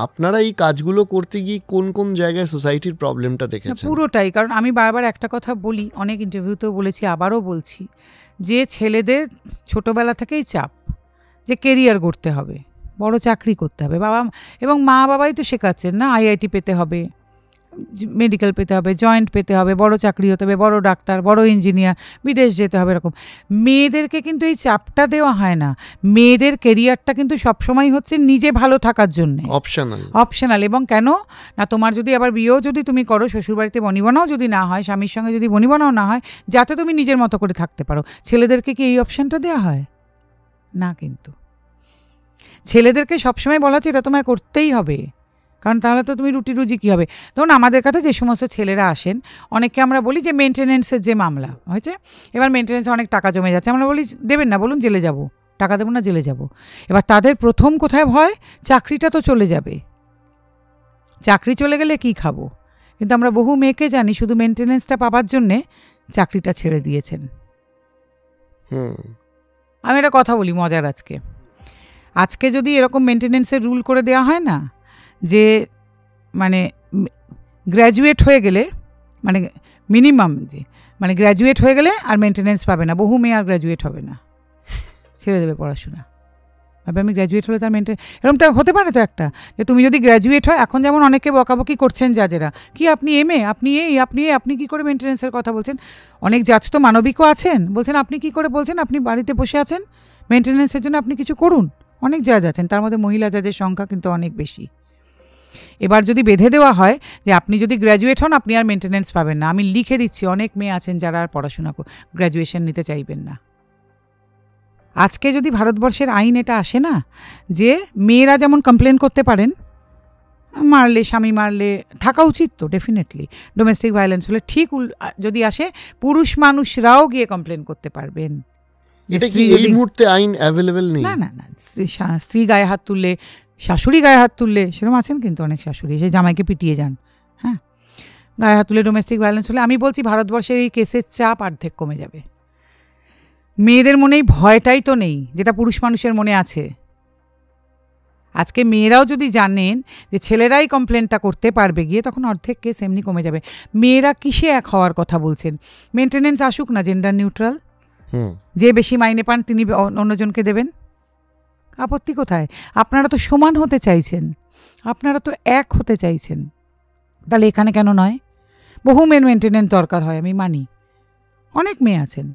Speaker 2: আপনারা এই কাজগুলো করতে গিয়ে কোন কোন জায়গায় সোসাইটির প্রবলেমটা দেখেছেন?
Speaker 1: পুরোটাই, কারণ আমি বারবার একটা কথা বলি, অনেক ইন্টারভিউতেও বলেছি, আবারও বলছি, যে ছেলেদের ছোটবেলা থেকেই চাপ যে কেরিয়ার করতে হবে, বড় চাকরি করতে হবে, বাবা এবং মা বাবাই তো শেখাচ্ছেন না, আইআইটি পেতে হবে, মেডিকেল পেতে হবে, জয়েন্ট পেতে হবে, বড় চাকরি হতে হবে, বড় ডাক্তার, বড় ইঞ্জিনিয়ার, বিদেশ যেতে হবে, এরকম। মেয়েদেরকে কিন্তু এই চাপটা দেওয়া হয় না। মেয়েদের কেরিয়ারটা কিন্তু সবসময় হচ্ছে নিজে ভালো থাকার জন্য অপশনাল। এবং কেন না, তোমার যদি আবার বিয়েও যদি তুমি করো, শ্বশুরবাড়িতে বনিবনাও যদি না হয়, স্বামীর সঙ্গে যদি বনিবনাও না হয়, যাতে তুমি নিজের মতো করে থাকতে পারো, ছেলেদেরকে কি এই অপশানটা দেওয়া হয় না? কিন্তু ছেলেদেরকে সবসময় বলা হচ্ছে এটা তোমায় করতেই হবে, কারণ তাহলে তো তুমি রুটি রুজি কী হবে। ধরুন আমাদের কাছে যে সমস্ত ছেলেরা আসেন, অনেককে আমরা বলি যে মেনটেনেন্সের যে মামলা হয়েছে, এবার মেনটেনেন্সে অনেক টাকা জমে যাচ্ছে, আমরা বলি দেবেন না, বলুন জেলে যাব, টাকা দেবো না, জেলে যাব। এবার তাদের প্রথম কোথায় ভয়, চাকরিটা তো চলে যাবে, চাকরি চলে গেলে কি খাবো। কিন্তু আমরা বহু মেয়েকে জানি শুধু মেনটেনেন্সটা পাবার জন্যে চাকরিটা ছেড়ে দিয়েছেন। আমি একটা কথা বলি মজার, আজকে যদি এরকম মেনটেনেন্সের রুল করে দেওয়া হয় না, যে মানে গ্র্যাজুয়েট হয়ে গেলে, মানে মিনিমাম যে মানে গ্র্যাজুয়েট হয়ে গেলে আর মেনটেনেন্স পাবে না, বহু মেয়ে আর গ্র্যাজুয়েট হবে না, ছেড়ে দেবে পড়াশোনা। আমি গ্র্যাজুয়েট হলে তার এরকমটা হতে পারে তো একটা, যে তুমি যদি গ্র্যাজুয়েট হয়, এখন যেমন অনেকে বকাবকি করছেন জাজেরা, কি আপনি এমএ, আপনি কি করে মেনটেনেন্সের কথা বলছেন। অনেক জাজ তো মানবিকও আছেন, বলছেন আপনি কি করে বলছেন, আপনি বাড়িতে বসে আছেন, মেনটেনেন্সের জন্য আপনি কিছু করুন। অনেক জাজ আছেন, তার মধ্যে মহিলা জাজের সংখ্যা কিন্তু অনেক বেশি। এবার যদি বেঁধে দেওয়া হয় যে আপনি যদি গ্র্যাজুয়েট হন আপনি আর মেনটেনেন্স পাবেন না, আমি লিখে দিচ্ছি অনেক মেয়ে আছেন যারা আর পড়াশোনা গ্র্যাজুয়েশন নিতে চাইবেন না। আজকে যদি ভারতবর্ষের আইন এটা আসে না, যে মেয়েরা যেমন কমপ্লেন করতে পারেন, মারলে, স্বামী মারলে, থাকা উচিত তো ডেফিনেটলি, ডোমেস্টিক ভায়োলেন্স হলে ঠিক যদি আসে, পুরুষ মানুষরাও গিয়ে কমপ্লেন করতে পারবেন।
Speaker 2: এটা কি এই মুহূর্তে আইন অ্যাভেলেবল নেই?
Speaker 1: না, স্ত্রী গায়ে হাত তুললে, শাশুড়ি গায়ে হাত তুললে, সেরকম আছেন কিন্তু অনেক শাশুড়ি, সেই জামাইকে পিটিয়ে যান, হ্যাঁ, গায়ে হাত তুলে ডোমেস্টিক ভায়োলেন্স হলে, আমি বলছি ভারতবর্ষের এই কেসের চাপ অর্ধেক কমে যাবে। মেয়েদের মনেই ভয়টাই তো নেই, যেটা পুরুষ মানুষের মনে আছে। আজকে মেয়েরাও যদি জানেন যে ছেলেরাই কমপ্লেনটা করতে পারবে গিয়ে, তখন অর্ধেক কেস এমনি কমে যাবে। মেয়েরা কিসে এক হওয়ার কথা বলছেন? মেনটেনেন্স আসুক না, জেন্ডার নিউট্রাল, যে বেশি মাইনে পান তিনি অন্যজনকে দেবেন, আপত্তি কোথায়? আপনারা তো সমান হতে চাইছেন, আপনারা তো এক হতে চাইছেন, তাহলে এখানে কেন নয়? বহু মেয়ের মেনটেনেন্স দরকার হয়, আমি মানি। অনেক মেয়ে আছেন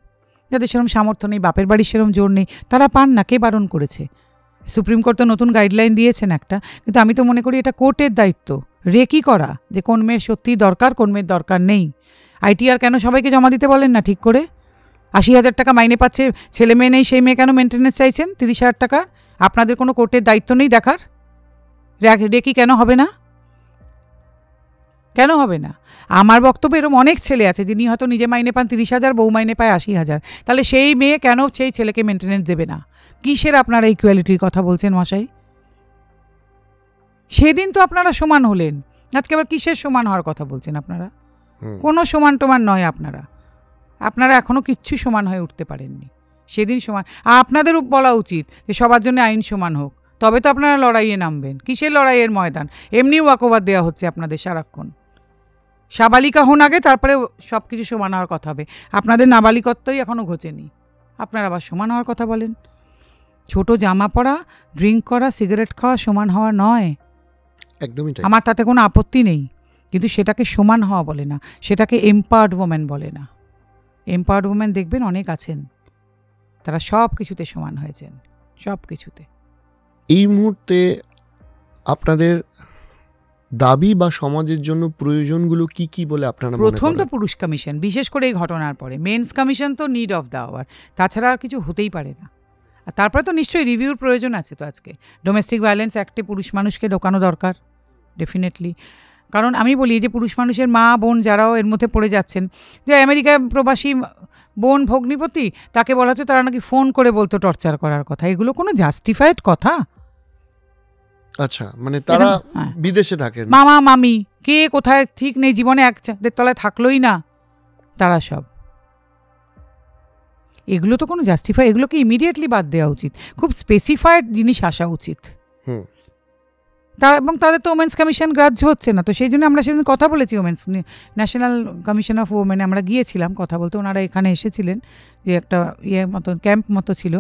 Speaker 1: যাদের সেরকম সামর্থ্য নেই, বাপের বাড়ির সেরকম জোর নেই, তারা পান না। কে বারণ করেছে? সুপ্রিম কোর্ট তো নতুন গাইডলাইন দিয়েছেন একটা, কিন্তু আমি তো মনে করি এটা কোর্টের দায়িত্ব রেকি করা, যে কোন মেয়ের সত্যিই দরকার, কোন মেয়ের দরকার নেই। আইটিআর কেন সবাইকে জমা দিতে বলেন না ঠিক করে? 80,000 টাকা মাইনে পাচ্ছে, ছেলে মেয়ে নেই, সেই মেয়ে কেন মেনটেনেন্স চাইছেন 30,000 টাকা? আপনাদের কোনো কোর্টের দায়িত্ব নেই দেখার? রেকি কেন হবে না? কেন হবে না? আমার বক্তব্য, এরকম অনেক ছেলে আছে যিনি হয়তো নিজে মাইনে পান 30,000, বউ মাইনে পায় 80,000, তাহলে সেই মেয়ে কেন সেই ছেলেকে মেনটেনেন্স দেবে না? কিসের আপনারা ইকুয়ালিটির কথা বলছেন মশাই? সেদিন তো আপনারা সমান হলেন, আজকে আবার কিসের সমান হওয়ার কথা বলছেন আপনারা? কোনো সমান টমান নয়, আপনারা এখনও কিচ্ছু সমান হয়ে উঠতে পারেননি। সেদিন সমান, আপনাদেরও বলা উচিত যে সবার জন্য আইন সমান হোক, তবে তো আপনারা লড়াইয়ে নামবেন। কিসের লড়াইয়ের ময়দান? এমনি ওয়াকওভার দেওয়া হচ্ছে আপনাদের সারাক্ষণ। সাবালিকা হন আগে, তারপরে সব কিছু সমান হওয়ার কথা হবে। আপনাদের নাবালিকত্বই এখনও ঘোচেনি, আপনারা আবার সমান হওয়ার কথা বলেন। ছোট জামা পরা, ড্রিঙ্ক করা, সিগারেট খাওয়া সমান হওয়া নয়,
Speaker 2: একদমই তাই।
Speaker 1: আমার তাতে কোনো আপত্তি নেই, কিন্তু সেটাকে সমান হওয়া বলে না, সেটাকে এম্পাওয়ার্ড ওমেন বলে না। এম্পাওয়ার্ড ওমেন দেখবেন অনেক আছেন, তারা সব কিছুতে সমান হয়েছেন, সব কিছুতে।
Speaker 2: এই মুহূর্তে আপনাদের দাবি বা সমাজের জন্য প্রয়োজনগুলো কি কি বলে আপনারা মনে করেন?
Speaker 1: প্রথম তো পুরুষ কমিশন, বিশেষ করে এই ঘটনার পরে মেন্স কমিশন তো নিড অফ দ্য আওয়ার, তাছাড়া আর কিছু হতেই পারে না। আর তারপরে তো নিশ্চয়ই রিভিউর প্রয়োজন আছে। তো আজকে ডোমেস্টিক ভায়োলেন্স অ্যাক্টে পুরুষ মানুষকে ঢোকানো দরকার ডেফিনেটলি, কারণ আমি বলি যে পুরুষ মানুষের মা বোন যারাও এর মধ্যে পড়ে যাচ্ছেন, যে আমেরিকায় প্রবাসী বোন ভগ্নিপতি, তাকে বলা হচ্ছে তারা নাকি ফোন করে বলতো টর্চার করার কথা, এগুলো কোনো জাস্টিফাইড কথা?
Speaker 2: আচ্ছা, মানে তারা বিদেশে থাকেন,
Speaker 1: মামা মামি কে কোথায় ঠিক নেই, জীবনে এক ছাদের তলায় থাকলোই না, তারা সব। এগুলো তো কোনো জাস্টিফাই, এগুলোকে ইমিডিয়েটলি বাদ দেওয়া উচিত, খুব স্পেসিফাইড জিনিস আসা উচিত। এবং তাদের তো ওমেন্স কমিশন গ্রাহ্য হচ্ছে না, তো সেই জন্য আমরা সেদিন কথা বলেছি ওমেন্স ন্যাশনাল কমিশন অফ ওমেনে আমরা গিয়েছিলাম কথা বলতে, ওনারা এখানে এসেছিলেন, যে একটা মতো ক্যাম্প মতো ছিল,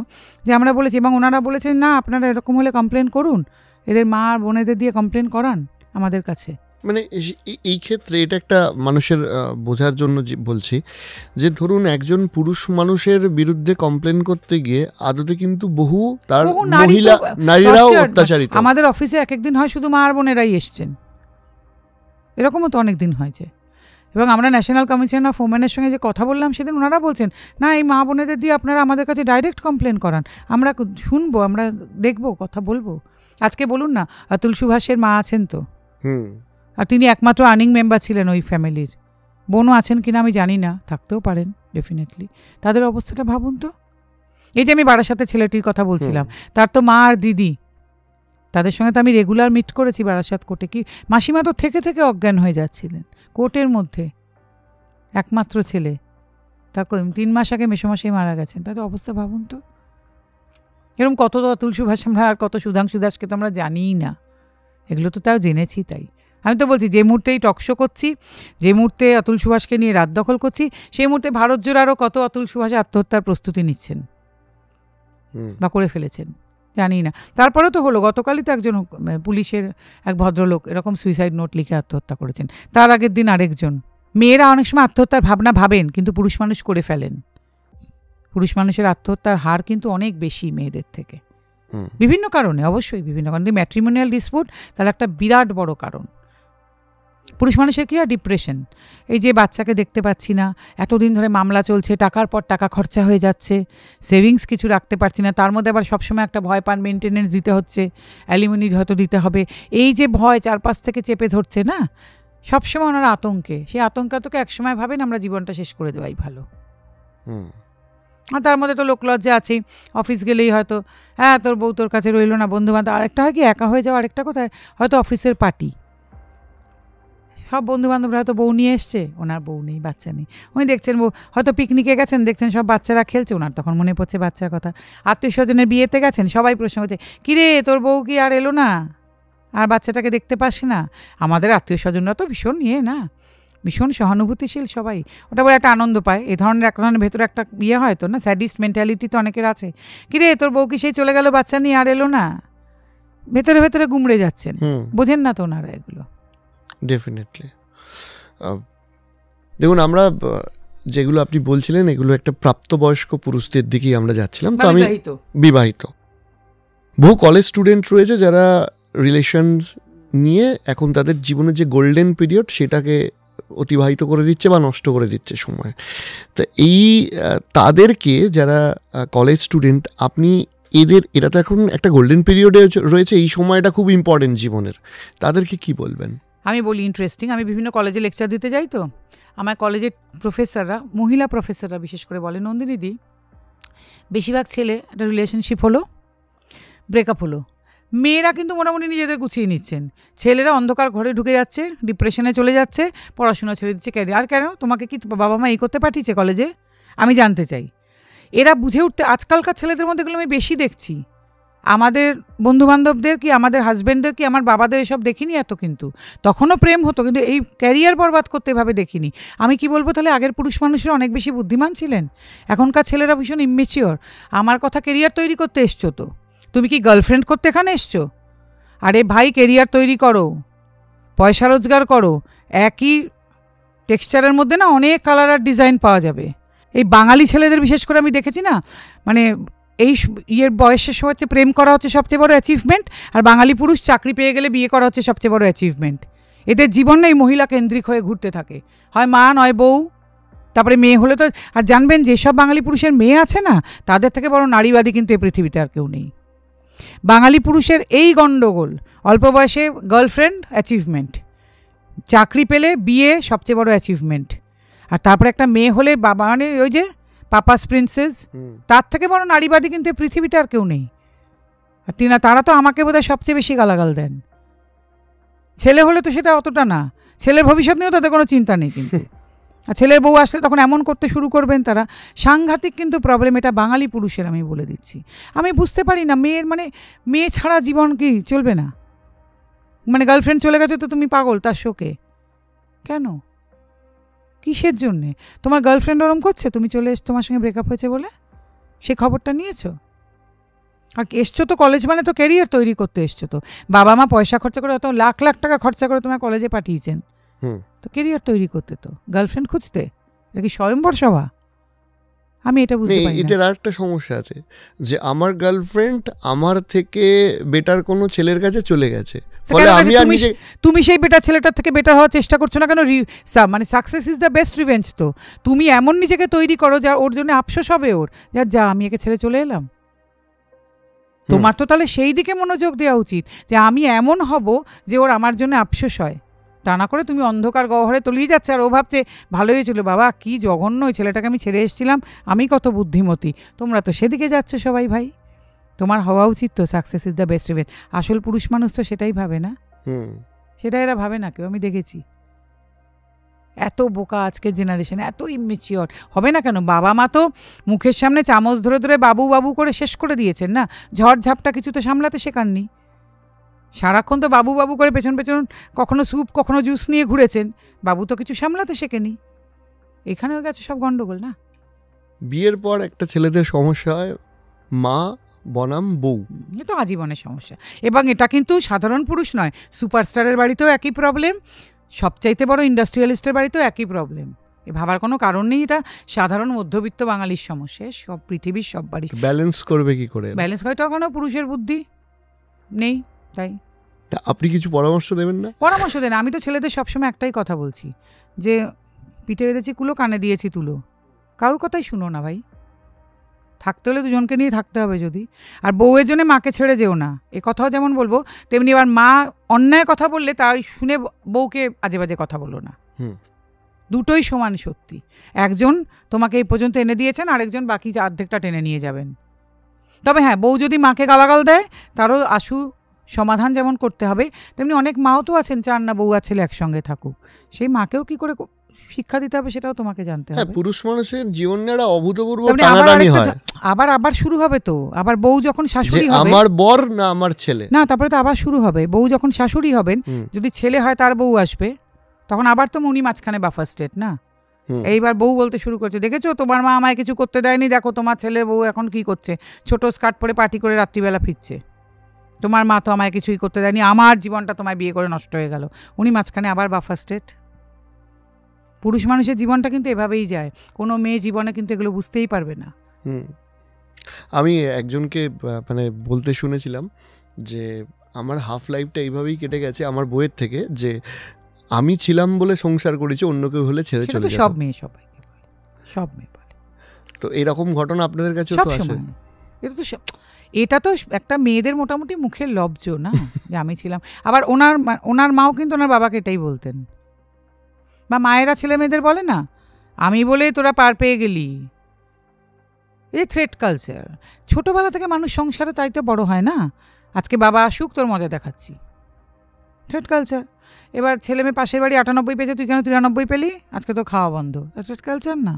Speaker 1: যে আমরা বলেছি, এবং ওনারা বলেছেন না আপনারা এরকম হলে কমপ্লেন করুন, এদের মা আর বোনেদের দিয়ে কমপ্লেন করান আমাদের কাছে।
Speaker 2: মানে এই ক্ষেত্রে এটা একটা মানুষের বোঝার জন্য বলছি, যে ধরুন একজন পুরুষ মানুষের বিরুদ্ধে কমপ্লেন করতে গিয়ে আদতে কিন্তু বহু তার নারীরাও অত্যাচারিত।
Speaker 1: আমাদের অফিসে এক একদিন হয় শুধু মা আর বোনেরাই এসছেন, এরকমও তো অনেক দিন হয়েছে। এবং আমরা ন্যাশনাল কমিশন অফ ওমেনের সঙ্গে যে কথা বললাম সেদিন ওনারা বলছেন না, এই মা বোনেদের দিয়ে আপনারা আমাদের কাছে ডাইরেক্ট কমপ্লেন করান, আমরা শুনবো, আমরা দেখবো, কথা বলবো। আজকে বলুন না, অতুল সুভাষের মা আছেন তো, আর তিনি একমাত্র আর্নিং মেম্বার ছিলেন ওই ফ্যামিলির, বোনও আছেন কিনা আমি জানি না, থাকতেও পারেন ডেফিনেটলি। তাদের অবস্থাটা ভাবুন তো। এই যে আমি বারাসাতে ছেলেটির কথা বলছিলাম, তার তো মা আর দিদি, তাদের সঙ্গে তো আমি রেগুলার মিট করেছি বারাসাত কোর্টে, কি মাসিমা তো থেকে থেকে অজ্ঞান হয়ে যাচ্ছিলেন কোর্টের মধ্যে, একমাত্র ছেলে, তার 3 মাস আগে মেসোমশাই মারা গেছেন, তাদের অবস্থা ভাবুন তো। এরকম কত অতুল সুভাষ আমরা আর কত সুধাংশু দাসকে তো আমরা জানিই না, এগুলো তো তাও জেনেছি। তাই আমি তো বলছি, যে মুহূর্তেই টকশো করছি, যে মুহূর্তে অতুল সুভাষকে নিয়ে রাত দখল করছি, সেই মুহূর্তে ভারত জোড় আরও কত অতুল সুভাষ আত্মহত্যার প্রস্তুতি নিচ্ছেন বা করে ফেলেছেন জানি না। তারপরেও তো হলো, গতকালই তো একজন পুলিশের এক ভদ্রলোক এরকম সুইসাইড নোট লিখে আত্মহত্যা করেছেন, তার আগের দিন আরেকজন। মেয়েরা অনেক সময় আত্মহত্যার ভাবনা ভাবেন, কিন্তু পুরুষ মানুষ করে ফেলেন। পুরুষ মানুষের আত্মহত্যার হার কিন্তু অনেক বেশি মেয়েদের থেকে, বিভিন্ন কারণে, অবশ্যই বিভিন্ন কারণে। ম্যাট্রিমোনিয়াল ডিসপুট তাহলে একটা বিরাট বড় কারণ। পুরুষ মানুষের কী হয়, ডিপ্রেশন, এই যে বাচ্চাকে দেখতে পাচ্ছি না, এতদিন ধরে মামলা চলছে, টাকার পর টাকা খরচা হয়ে যাচ্ছে, সেভিংস কিছু রাখতে পারছি না, তার মধ্যে আবার সবসময় একটা ভয় পান, মেনটেনেন্স দিতে হচ্ছে, অ্যালিমনি হয়তো দিতে হবে, এই যে ভয় চারপাশ থেকে চেপে ধরছে না, সবসময় ওনারা আতঙ্কে, সেই আতঙ্কাতকে একসময় ভাবেন আমরা জীবনটা শেষ করে দেওয়াই ভালো। আর তার মধ্যে তো লোকলজ্জা আছেই, অফিস গেলেই হয়তো হ্যাঁ তোর বউ তোর কাছে রইল না, বন্ধুবান্ধব, আরেকটা হয় কি একা হয়ে যাওয়া, আরেকটা কোথায় হয়তো অফিসের পার্টি, সব বন্ধুবান্ধবরা হয়তো বউ নিয়ে এসছে, ওনার বউ নেই, বাচ্চা নেই, উনি দেখছেন হয়তো পিকনিকে গেছেন, দেখছেন সব বাচ্চারা খেলছে, ওনার তখন মনে পড়ছে বাচ্চার কথা। আত্মীয় স্বজনের বিয়েতে গেছেন, সবাই প্রশ্ন করছে কিরে তোর বউ কি আর এলো না, আর বাচ্চাটাকে দেখতে পাস না। আমাদের আত্মীয় স্বজনরা তো ভীষণ না, ভীষণ সহানুভূতিশীল সবাই, ওটা বলে একটা আনন্দ পায়, এই ধরনের এক ধরনের ভেতরে একটা হয় তো না, স্যাডিস্ট মেন্টালিটি তো অনেকের আছে, কিরে তোর বউ কি সেই চলে গেল, বাচ্চা নিয়ে আর এলো না, ভেতরে ভেতরে গুমড়ে যাচ্ছেন, বোঝেন না তো ওনারা এগুলো।
Speaker 2: ডেফিনেটলি। দেখুন আমরা যেগুলো আপনি বলছিলেন এগুলো একটা প্রাপ্তবয়স্ক পুরুষদের দিকেই আমরা যাচ্ছিলাম, তো আমি বিবাহিত বহু কলেজ স্টুডেন্ট রয়েছে যারা রিলেশনস নিয়ে এখন তাদের জীবনের যে গোল্ডেন পিরিয়ড সেটাকে অতিবাহিত করে দিচ্ছে বা নষ্ট করে দিচ্ছে সময়। তো এই তাদেরকে যারা কলেজ স্টুডেন্ট, আপনি এরা তো এখন একটা গোল্ডেন পিরিয়ডে রয়েছে, এই সময়টা খুব ইম্পর্টেন্ট জীবনের, তাদেরকে কি বলবেন?
Speaker 1: আমি বলি ইন্টারেস্টিং, আমি বিভিন্ন কলেজে লেকচার দিতে যাই, তো আমার কলেজের প্রফেসররা, মহিলা প্রফেসররা বিশেষ করে বলে, নন্দিনীদি বেশিরভাগ ছেলে একটা রিলেশনশিপ হলো, ব্রেকআপ হলো, মেয়েরা কিন্তু মোটামুটি নিজেদের গুছিয়ে নিচ্ছেন, ছেলেরা অন্ধকার ঘরে ঢুকে যাচ্ছে, ডিপ্রেশনে চলে যাচ্ছে, পড়াশোনা ছেড়ে দিচ্ছে, ক্যারিয়ার। আর কেন তোমাকে কি বাবা মা এই করতে পাঠিয়েছে কলেজে, আমি জানতে চাই। এরা বুঝে উঠতে, আজকালকার ছেলেদের মধ্যে এগুলো আমি বেশি দেখছি, আমাদের বন্ধুবান্ধবদের কি আমাদের হাজব্যান্ডদের কি আমার বাবাদের এসব দেখিনি এত, কিন্তু তখনও প্রেম হতো, কিন্তু এই ক্যারিয়ার বরবাদ করতে এভাবে দেখিনি। আমি কি বলবো তাহলে, আগের পুরুষ মানুষরা অনেক বেশি বুদ্ধিমান ছিলেন, এখনকার ছেলেরা ভীষণ ইম্মেচিওর। আমার কথা, ক্যারিয়ার তৈরি করতে এসছো তো, তুমি কি গার্লফ্রেন্ড করতে এখানে এসছো? আরে ভাই ক্যারিয়ার তৈরি করো, পয়সা রোজগার করো, একই টেক্সচারের মধ্যে না অনেক কালার আর ডিজাইন পাওয়া যাবে। এই বাঙালি ছেলেদের বিশেষ করে আমি দেখেছি না, মানে এই বয়সের সময় হচ্ছে প্রেম করা হচ্ছে সবচেয়ে বড় অ্যাচিভমেন্ট, আর বাঙালি পুরুষ চাকরি পেয়ে গেলে বিয়ে করা হচ্ছে সবচেয়ে বড় অ্যাচিভমেন্ট। এদের জীবন না এই মহিলা কেন্দ্রিক হয়ে ঘুরতে থাকে, হয় মা নয় বউ, তারপরে মেয়ে হলে তো। আর জানবেন যেসব বাঙালি পুরুষের মেয়ে আছে না, তাদের থেকে বড় নারীবাদী কিন্তু এই পৃথিবীতে আর কেউ নেই। বাঙালি পুরুষের এই গণ্ডগোল, অল্প বয়সে গার্লফ্রেন্ড অ্যাচিভমেন্ট, চাকরি পেলে বিয়ে সবচেয়ে বড় অ্যাচিভমেন্ট, আর তারপরে একটা মেয়ে হলে বাবা, মানে ওই যে পাপাস প্রিন্সেস, তার থেকে বড় নারীবাদী কিন্তু পৃথিবীতে আর কেউ নেই। আর তারা তো আমাকে বোধহয় সবচেয়ে বেশি গালাগাল দেন। ছেলে হলে তো সেটা অতটা না, ছেলের ভবিষ্যৎ নিয়েও তাদের কোনো চিন্তা নেই, কিন্তু আর ছেলের বউ আসলে তখন এমন করতে শুরু করবেন তারা, সাংঘাতিক কিন্তু প্রবলেম। এটা বাঙালি পুরুষের, আমি বলে দিচ্ছি। আমি বুঝতে পারি না মেয়ের, মানে মেয়ে ছাড়া জীবন কি চলবে না? মানে গার্লফ্রেন্ড চলে গেছে তো তুমি পাগল তার শোকে, কেন, কিসের জন্যে? তোমার গার্লফ্রেন্ড ওরম করছে, তুমি চলে এসছো তোমার সঙ্গে ব্রেকআপ হয়েছে বলে, সে খবরটা নিয়েছো? আর এসছো তো কলেজ, মানে তো ক্যারিয়ার তৈরি করতে এসছো, তো বাবা মা পয়সা খরচা করে, অত লাখ লাখ টাকা খরচা করে তোমার কলেজে পাঠিয়েছেন, তো ক্যারিয়ার তৈরি করতে, তো গার্লফ্রেন্ড খুঁজতে? এটা কি স্বয়ম্বর সভা? আমি এটা বুঝতে পারি না।
Speaker 2: এদের আরেকটা সমস্যা আছে যে আমার গার্লফ্রেন্ড আমার থেকে বেটার কোনো ছেলের কাছে চলে গেছে, ফলে আমি আর নিজে,
Speaker 1: তুমি সেই বেটার ছেলেটার থেকে বেটার হওয়ার চেষ্টা করছো না কেন? মানে success is the best revenge. তো তুমি এমন নিজেকে তৈরি করো যা ওর জন্য আফসোস হবে, ওর যা আমি একে ছেড়ে চলে এলাম। তোমার তো তাহলে সেই দিকে মনোযোগ দেওয়া উচিত যে আমি এমন হব যে ওর আমার জন্য আফসোস হয়। তা না করে তুমি অন্ধকার গহ্বরে তলিয়ে যাচ্ছে, আর ও ভাবছে ভালোই হয়েছিল, বাবা কি জঘন্য, ওই ছেলেটাকে আমি ছেড়ে এসেছিলাম, আমি কত বুদ্ধিমতী। তোমরা তো সেদিকে যাচ্ছ সবাই ভাই। তোমার হওয়া উচিত তো success is the best revenge. আসল পুরুষ মানুষ তো সেটাই ভাবে না, সেটা এরা ভাবে না কেউ, আমি দেখেছি। এত বোকা আজকের জেনারেশন, এত ইমেচিওর হবে না কেন? বাবা মা তো মুখের সামনে চামচ ধরে ধরে বাবু বাবু করে শেষ করে দিয়েছেন না, ঝড় ঝাপটা কিছু তো সামলাতে শেখাননি। সারাক্ষণ তো বাবু বাবু করে পেছন পেছন কখনো স্যুপ কখনো জুস নিয়ে ঘুরেছেন, বাবু তো কিছু সামলাতে শেখেনি। এখানে হয়ে গেছে সব গন্ডগোল না।
Speaker 2: বিয়ের পর একটা ছেলেদের সমস্যা হয় মা বনাম বউ,
Speaker 1: এ তো আজীবনের সমস্যা। এবং এটা কিন্তু সাধারণ পুরুষ নয়, সুপারস্টারের বাড়িতেও একই প্রবলেম, সবচাইতে বড় ইন্ডাস্ট্রিয়ালিস্টের বাড়িতেও একই প্রবলেম। এ ভাবার কোনো কারণ নেই, এটা সাধারণ মধ্যবিত্ত বাঙালির সমস্যা, সব পৃথিবীর সব বাড়ি।
Speaker 2: ব্যালেন্স করবে কি করে?
Speaker 1: ব্যালেন্স হয় তখনও পুরুষের বুদ্ধি নেই, তাই।
Speaker 2: আপনি কিছু পরামর্শ দেবেন না?
Speaker 1: পরামর্শ দেন, আমি তো ছেলেদের সবসময় একটাই কথা বলছি যে পিঠে বেঁধেছি কুলো, কানে দিয়েছি তুলো, কারোর কথাই শুনো না ভাই। থাকতে হলে দুজনকে নিয়ে থাকতে হবে যদি। আর বউয়ের জন্য মাকে ছেড়ে যেও না, এ কথাও যেমন বলবো তেমনি এবার মা অন্যায় কথা বললে তাই শুনে বউকে আজে বাজে কথা বলো না। দুটোই সমান সত্যি। একজন তোমাকে এই পর্যন্ত এনে দিয়েছেন, আরেকজন বাকি অর্ধেকটা টেনে নিয়ে যাবেন। তবে হ্যাঁ, বউ যদি মাকে গালাগাল দেয় তারও আশু সমাধান যেমন করতে হবে, তেমনি অনেক মাও তো আছেন চান না বউ আর ছেলে একসঙ্গে থাকুক, সেই মাকেও কি করে শিক্ষা দিতে হবে সেটাও তোমাকে জানতে হবে।
Speaker 2: পুরুষ মানুষের জীবনে একটা অভূতপূর্ব টানাটানি হয়।
Speaker 1: আবার শুরু হবে তো, আবার বউ যখন শাশুড়ি হবে,
Speaker 2: আমার বর না আমার ছেলে,
Speaker 1: না তারপরে তো আবার শুরু হবে। বউ যখন শাশুড়ি হবেন, যদি ছেলে হয় তার বউ আসবে, তখন আবার তো উনি মাঝখানে বাফার স্টেট না। এইবার বউ বলতে শুরু করছে, দেখেছো তোমার মা আমায় কিছু করতে দেয়নি, দেখো তোমার ছেলের বউ এখন কি করছে, ছোট স্কার্ট পরে পার্টি করে রাত্রিবেলা ফিরছে, তোমার মা তো আমায় কিছুই করতে দেয়নি, আমার জীবনটা তোমায় বিয়ে করে নষ্ট হয়ে গেল। উনি মাঝখানে আবার বাফার স্টেট। পুরুষ মানুষের জীবনটা কিন্তু এভাবেই যায়, কোনো মেয়ে জীবনে কিন্তু এগুলো বুঝতেই পারবে না।
Speaker 2: আমি একজনকে মানে বলতে শুনেছিলাম যে আমার হাফ লাইফটা এইভাবেই কেটে গেছে আমার বইয়ের থেকে, যে আমি ছিলাম বলে সংসার করেছি, অন্য কেউ হলে ছেড়ে চলে যেত।
Speaker 1: সব মেয়ে সব মেয়ে বলে।
Speaker 2: তো এরকম ঘটনা আপনাদের কাছে তো আছে?
Speaker 1: এটা তো একটা মেয়েদের মোটামুটি মুখের লব্জ না যে আমি ছিলাম। আবার ওনার মাও কিন্তু ওনার বাবাকে এটাই বলতেন, বা মায়েরা ছেলে মেয়েদের বলে না আমি বলে তোরা পার পেয়ে গেলি। এই থ্রেট কালচার ছোটবেলা থেকে মানুষ সংসারে তাই তো বড় হয় না, আজকে বাবা আসুক তোর মজা দেখাচ্ছি, থ্রেট কালচার। এবার ছেলে মেয়ে পাশের বাড়ি 98 পেয়েছে, তুই কেন 93 পেলি, আজকে তো খাওয়া বন্ধ, থ্রেট কালচার না।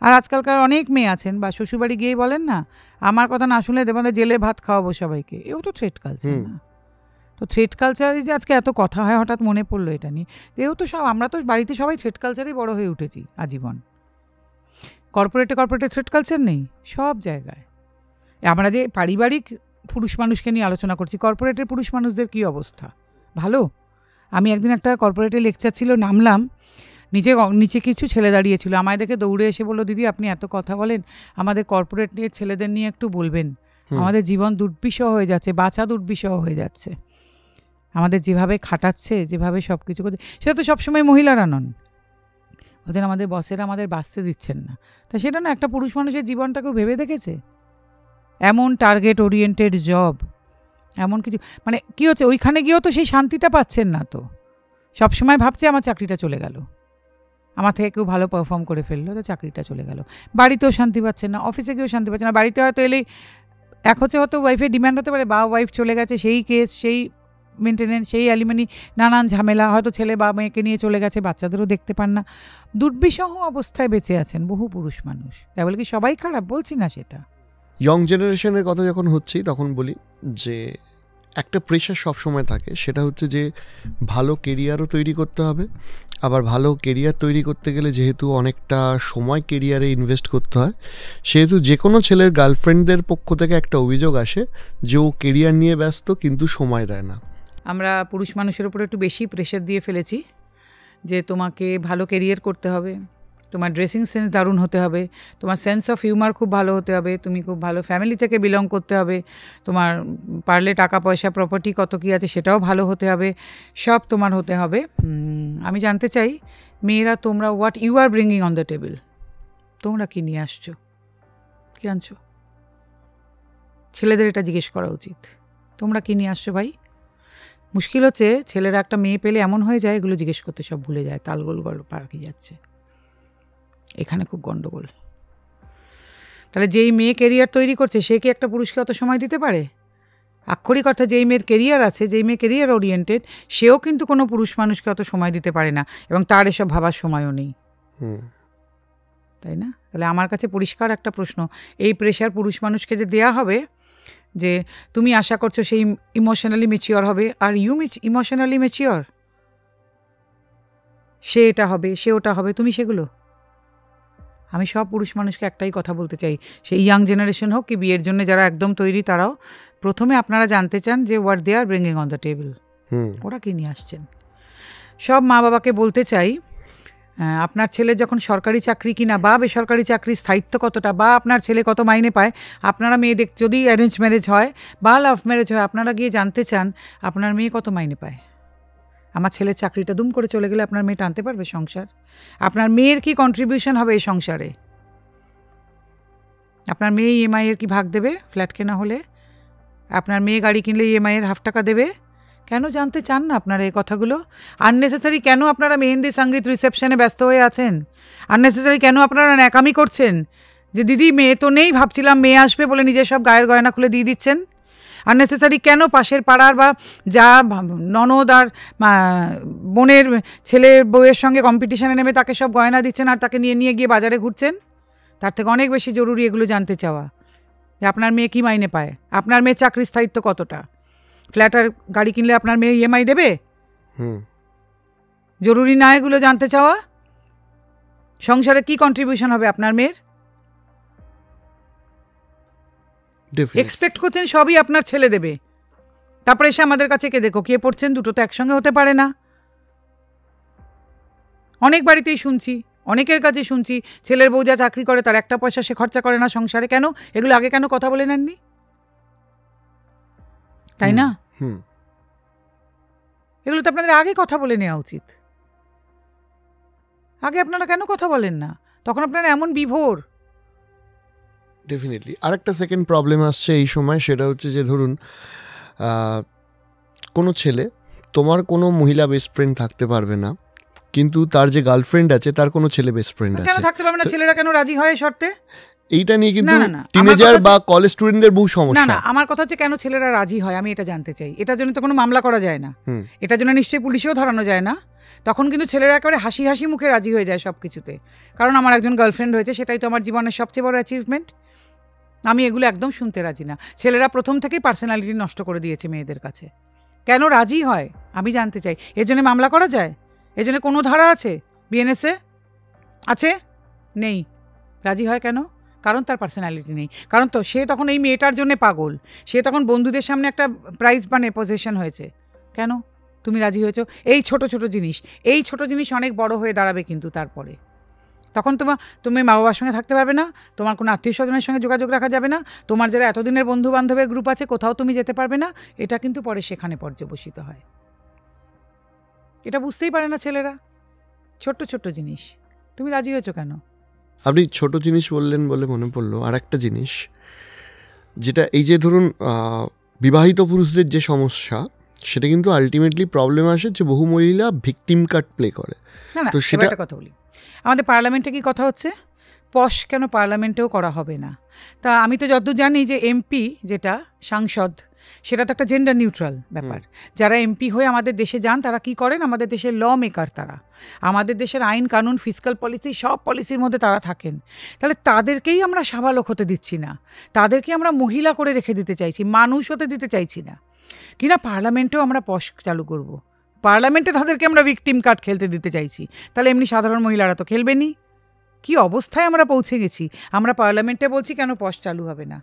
Speaker 1: আর আজকালকার অনেক মেয়ে আছেন বা শ্বশুরবাড়ি গিয়ে বলেন না আমার কথা না শুনলে দেবানে জেলের ভাত খাওয়াবো সবাইকে, এও তো থ্রেট কালচার না। তো থ্রেট কালচারে যে আজকে এত কথা হয় হঠাৎ মনে পড়লো এটা নিয়ে, এও তো সব আমরা তো বাড়িতে সবাই থ্রেট কালচারেই বড় হয়ে উঠেছি আজীবন। কর্পোরেটে থ্রেট কালচার নেই সব জায়গায়। আমরা যে পারিবারিক পুরুষ মানুষকে নিয়ে আলোচনা করছি, কর্পোরেটের পুরুষ মানুষদের কি অবস্থা, ভালো? আমি একদিন একটা কর্পোরেটে লেকচার ছিল, নামলাম, নিচে কিছু ছেলে দাঁড়িয়েছিল, আমায় দেখে দৌড়ে এসে বললো দিদি আপনি এত কথা বলেন, আমাদের কর্পোরেট নিয়ে ছেলেদের নিয়ে একটু বলবেন, আমাদের জীবন দুর্বিষহ হয়ে যাচ্ছে, বাঁচা দুর্বিষহ হয়ে যাচ্ছে, আমাদের যেভাবে খাটাচ্ছে যেভাবে সব কিছু করছে, সেটা তো সবসময় মহিলারা নন, ওদের আমাদের বসেরা আমাদের বাঁচতে দিচ্ছেন না। তা সেটা না একটা পুরুষ মানুষের জীবনটাকেও ভেবে দেখেছে? এমন টার্গেট ওরিয়েন্টেড জব, এমন কিছু, মানে কী হচ্ছে ওইখানে গিয়েও তো সেই শান্তিটা পাচ্ছেন না, তো সবসময় ভাবছে আমার চাকরিটা চলে গেল, আমার থেকে কেউ ভালো পারফর্ম করে ফেললো তো চাকরিটা চলে গেল, বাড়িতেও শান্তি পাচ্ছেন না, অফিসে গিয়েও শান্তি পাচ্ছেন না। বাড়িতে হয়তো এলেই এক হচ্ছে হয়তো ওয়াইফের ডিমান্ড হতে পারে, বা ওয়াইফ চলে গেছে সেই কেস সেই মেনটেনেন্স, সেই অ্যালিমানি, নানান ঝামেলা, হয়তো ছেলে বা মেয়েকে নিয়ে চলে গেছে, বাচ্চাদেরও দেখতে পান না, দুর্বিষহ অবস্থায় বেঁচে আছেন বহু পুরুষ মানুষ। তাই বলে কি সবাই খারাপ? বলছি না সেটা।
Speaker 2: ইয়ং জেনারেশনের কথা যখন হচ্ছেই তখন বলি যে একটা প্রেশার সবসময় থাকে, সেটা হচ্ছে যে ভালো কেরিয়ারও তৈরি করতে হবে। আবার ভালো কেরিয়ার তৈরি করতে গেলে যেহেতু অনেকটা সময় কেরিয়ারে ইনভেস্ট করতে হয়, সেহেতু যে কোনো ছেলের গার্লফ্রেন্ডদের পক্ষ থেকে একটা অভিযোগ আসে যে ও কেরিয়ার নিয়ে ব্যস্ত কিন্তু সময় দেয় না।
Speaker 1: আমরা পুরুষ মানুষের উপর একটু বেশি প্রেশার দিয়ে ফেলেছি যে তোমাকে ভালো কেরিয়ার করতে হবে, তোমার ড্রেসিং সেন্স দারুণ হতে হবে, তোমার সেন্স অফ হিউমার খুব ভালো হতে হবে, তুমি খুব ভালো ফ্যামিলি থেকে বিলং করতে হবে, তোমার পারলে টাকা পয়সা প্রপার্টি কত কী আছে সেটাও ভালো হতে হবে, সব তোমার হতে হবে। আমি জানতে চাই মেয়েরা, তোমরা what you are bringing on the table, তোমরা কী নিয়ে আসছো, কী আনছো? ছেলেদের এটা জিজ্ঞেস করা উচিত, তোমরা কী নিয়ে আসছো ভাই? মুশকিল হচ্ছে ছেলেরা একটা মেয়ে পেলে এমন হয়ে যায় এগুলো জিজ্ঞেস করতে সব ভুলে যায়, তালগোল গল্প পাকিয়ে যাচ্ছে, এখানে খুব গন্ডগোল। তাহলে যেই মেয়ে কেরিয়ার তৈরি করছে সে কি একটা পুরুষকে অত সময় দিতে পারে? আক্ষরিক অর্থে যেই মেয়ের কেরিয়ার আছে, যেই মেয়ে কেরিয়ার ওরিয়েন্টেড, সেও কিন্তু কোনো পুরুষ মানুষকে অত সময় দিতে পারে না, এবং তার এসব ভাবার সময়ও নেই, তাই না? তাহলে আমার কাছে পরিষ্কার একটা প্রশ্ন, এই প্রেশার পুরুষ মানুষকে যে দেয়া হবে যে তুমি আশা করছো সেই ইমোশনালি ম্যাচিওর হবে, আর ইউ ইমোশনালি ম্যাচিওর? সে এটা হবে, সে ওটা হবে, তুমি সেগুলো? আমি সব পুরুষ মানুষকে একটাই কথা বলতে চাই, সেই ইয়াং জেনারেশন হোক কি বিয়ের জন্য যারা একদম তৈরি, তারাও প্রথমে আপনারা জানতে চান যে what they are bringing on the table, ওরা কী নিয়ে আসছেন। সব মা বাবাকে বলতে চাই, আপনার ছেলে যখন সরকারি চাকরি কিনা বা বেসরকারি চাকরির স্থায়িত্ব কতটা, বা আপনার ছেলে কত মাইনে পায়, আপনারা মেয়ে যদি অ্যারেঞ্জ ম্যারেজ হয় বা লাভ ম্যারেজ হয়, আপনারা গিয়ে জানতে চান আপনার মেয়ে কত মাইনে পায়। আমার ছেলের চাকরিটা দুম করে চলে গেলে আপনার মেয়ে টানতে পারবে সংসার? আপনার মেয়ের কি কন্ট্রিবিউশন হবে এই সংসারে? আপনার মেয়ে ইএমআই এর কি ভাগ দেবে ফ্ল্যাট কেনা হলে? আপনার মেয়ে গাড়ি কিনলে ইএমআই এর 50 টাকা দেবে? কেন জানতে চান না আপনারা এই কথাগুলো? আননেসেসারি কেন আপনারা মেহেন্দি সঙ্গীত রিসেপশনে ব্যস্ত হয়ে আছেন? আননেসেসারি কেন আপনারা ন্যাকামি করছেন যে দিদি মেয়ে তো নেই, ভাবছিলাম মেয়ে আসবে বলে নিজের সব গায়ের গয়না খুলে দিয়ে দিচ্ছেন? আননেসেসারি কেন পাশের পাড়ার বা যা ননদ আর বোনের ছেলের বউয়ের সঙ্গে কম্পিটিশানে নেমে তাকে সব গয়না দিচ্ছেন আর তাকে নিয়ে নিয়ে গিয়ে বাজারে ঘুরছেন? তার থেকে অনেক বেশি জরুরি এগুলো জানতে চাওয়া যে আপনার মেয়ে কী মাইনে পায়, আপনার মেয়ের চাকরির স্থায়িত্ব কতটা, ফ্ল্যাট আর গাড়ি কিনলে আপনার মেয়ে ইএমআই দেবে? জরুরি না এগুলো জানতে চাওয়া? সংসারে কি কন্ট্রিবিউশন হবে আপনার মেয়ের? এক্সপেক্ট করছেন সবই আপনার ছেলে দেবে, তারপরে এসে আমাদের কাছে কে দেখো কে পড়ছেন, দুটো তো একসঙ্গে হতে পারে না। অনেক বাড়িতেই শুনছি, অনেকের কাছে শুনছি, ছেলের বউ যা চাকরি করে তার একটা পয়সা সে খরচা করে না সংসারে। কেন? এগুলো আগে কেন কথা বলে নেননি? তাই না? এগুলো তো আপনাদের আগে কথা বলে নেওয়া উচিত। আগে আপনারা কেন কথা বলেন না? তখন আপনারা এমন বিভোর।
Speaker 2: ডেফিনেটলি আরেকটা সেকেন্ড প্রবলেম আসছে এই সময়, সেটা হচ্ছে যে ধরুন কোনো ছেলে, তোমার কোনো মহিলা বেস্ট ফ্রেন্ড থাকতে পারবে না, কিন্তু তার যে গার্লফ্রেন্ড আছে তার কোনো ছেলে বেস্ট ফ্রেন্ড আছে।
Speaker 1: কেন থাকতে পারবে না? ছেলেরা কেন রাজি হয় শর্তে?
Speaker 2: এইটা নিয়ে কিন্তু টিনেজার বা কলেজ স্টুডেন্টদের বহু সমস্যা।
Speaker 1: না, আমার কথা হচ্ছে কেন ছেলেরা রাজি হয় আমি এটা জানতে চাই। এটার জন্য তো কোনো মামলা করা যায় না, এটার জন্য নিশ্চয়ই পুলিশেও ধরানো যায় না। তখন কিন্তু ছেলেরা একেবারে হাসি হাসি মুখে রাজি হয়ে যায় সব কিছুতে, কারণ আমার একজন গার্লফ্রেন্ড হয়েছে, সেটাই তো আমার জীবনের সবচেয়ে বড় অ্যাচিভমেন্ট। আমি এগুলো একদম শুনতে রাজি না। ছেলেরা প্রথম থেকেই পার্সোনালিটি নষ্ট করে দিয়েছে মেয়েদের কাছে। কেন রাজি হয় আমি জানতে চাই। এর জন্য মামলা করা যায়? এর জন্য কোনো ধারা আছে বিএনএসে? আছে? নেই। রাজি হয় কেন? কারণ তার পার্সোনালিটি নেই। কারণ তো সে তখন এই মেয়েটার জন্য পাগল, সে তখন বন্ধুদের সামনে একটা প্রাইজ মানে পজিশন হয়েছে। কেন তুমি রাজি হয়েছো? এই ছোট ছোট জিনিস অনেক বড় হয়ে দাঁড়াবে কিন্তু তারপরে। তখন তুমি মা বাবার সঙ্গে থাকতে পারবে না, তোমার কোনো আত্মীয় স্বজনের সঙ্গে যোগাযোগ রাখা যাবে না, তোমার যারা এতদিনের বন্ধু বান্ধবের গ্রুপ আছে কোথাও তুমি যেতে পারবে না। এটা কিন্তু পরে সেখানে পর্যবসিত হয়। এটা বুঝতেই পারে না ছেলেরা। ছোট্ট ছোট্ট জিনিস। তুমি রাজি হয়েছো কেন?
Speaker 2: আপনি ছোট জিনিস বললেন বলে মনে পড়লো আর একটা জিনিস, যেটা এই যে ধরুন বিবাহিত পুরুষদের যে সমস্যা, সেটা কিন্তু আলটিমেটলি প্রবলেম আসে যে বহু মহিলা ভিকটিম কার্ড প্লে করে।
Speaker 1: না, তো সেটা একটা কথা বলি, আমাদের পার্লামেন্টে কি কথা হচ্ছে? পশ কেন পার্লামেন্টেও করা হবে না? তা আমি তো যতদূর জানি যে এমপি যেটা সাংসদ সেটা তো একটা জেন্ডার নিউট্রাল ব্যাপার। যারা এমপি হয়ে আমাদের দেশে যান তারা কি করেন, আমাদের দেশের ল মেকার, তারা আমাদের দেশের আইন কানুন ফিসকাল পলিসি সব পলিসির মধ্যে তারা থাকেন। তাহলে তাদেরকেই আমরা সাবালক হতে দিচ্ছি না, তাদেরকে আমরা মহিলা করে রেখে দিতে চাইছি, মানুষ হতে দিতে চাইছি না। কিনা পার্লামেন্টেও আমরা পশ চালু করব, পার্লামেন্টে তাদেরকে আমরা ভিকটিম কার্ড খেলতে দিতে চাইছি, তাহলে এমনি সাধারণ মহিলারা তো খেলবেনি। কি অবস্থায় আমরা পৌঁছে গেছি। আমরা পার্লামেন্টে বলছি কেন পশ চালু হবে না,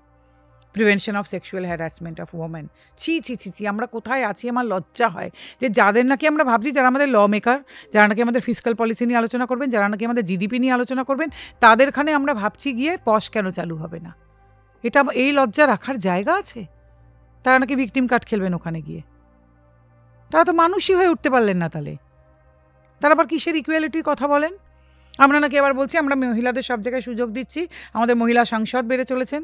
Speaker 1: prevention of sexual harassment of women. ছি ছি ছি ছি, আমরা কোথায় আছি। আমার লজ্জা হয় যে যাদের নাকি আমরা ভাবছি যারা আমাদের ল মেকার, যারা নাকি আমাদের ফিসকাল পলিসি নিয়ে আলোচনা করবেন, যারা নাকি আমাদের জিডিপি নিয়ে আলোচনা করবেন, তাদেরখানে আমরা ভাবছি গিয়ে পশ কেন চালু হবে না। এটা এই লজ্জা রাখার জায়গা আছে? তারা নাকি ভিকটিম কার্ড খেলবেন ওখানে গিয়ে। তারা তো মানুষই হয়ে উঠতে পারলেন না। তাহলে তারা আবার কিসের ইকুয়ালিটির কথা বলেন? আমরা নাকি আবার বলছি আমরা মহিলাদের সব জায়গায় সুযোগ দিচ্ছি, আমাদের মহিলা সাংসদ বেড়ে চলেছেন।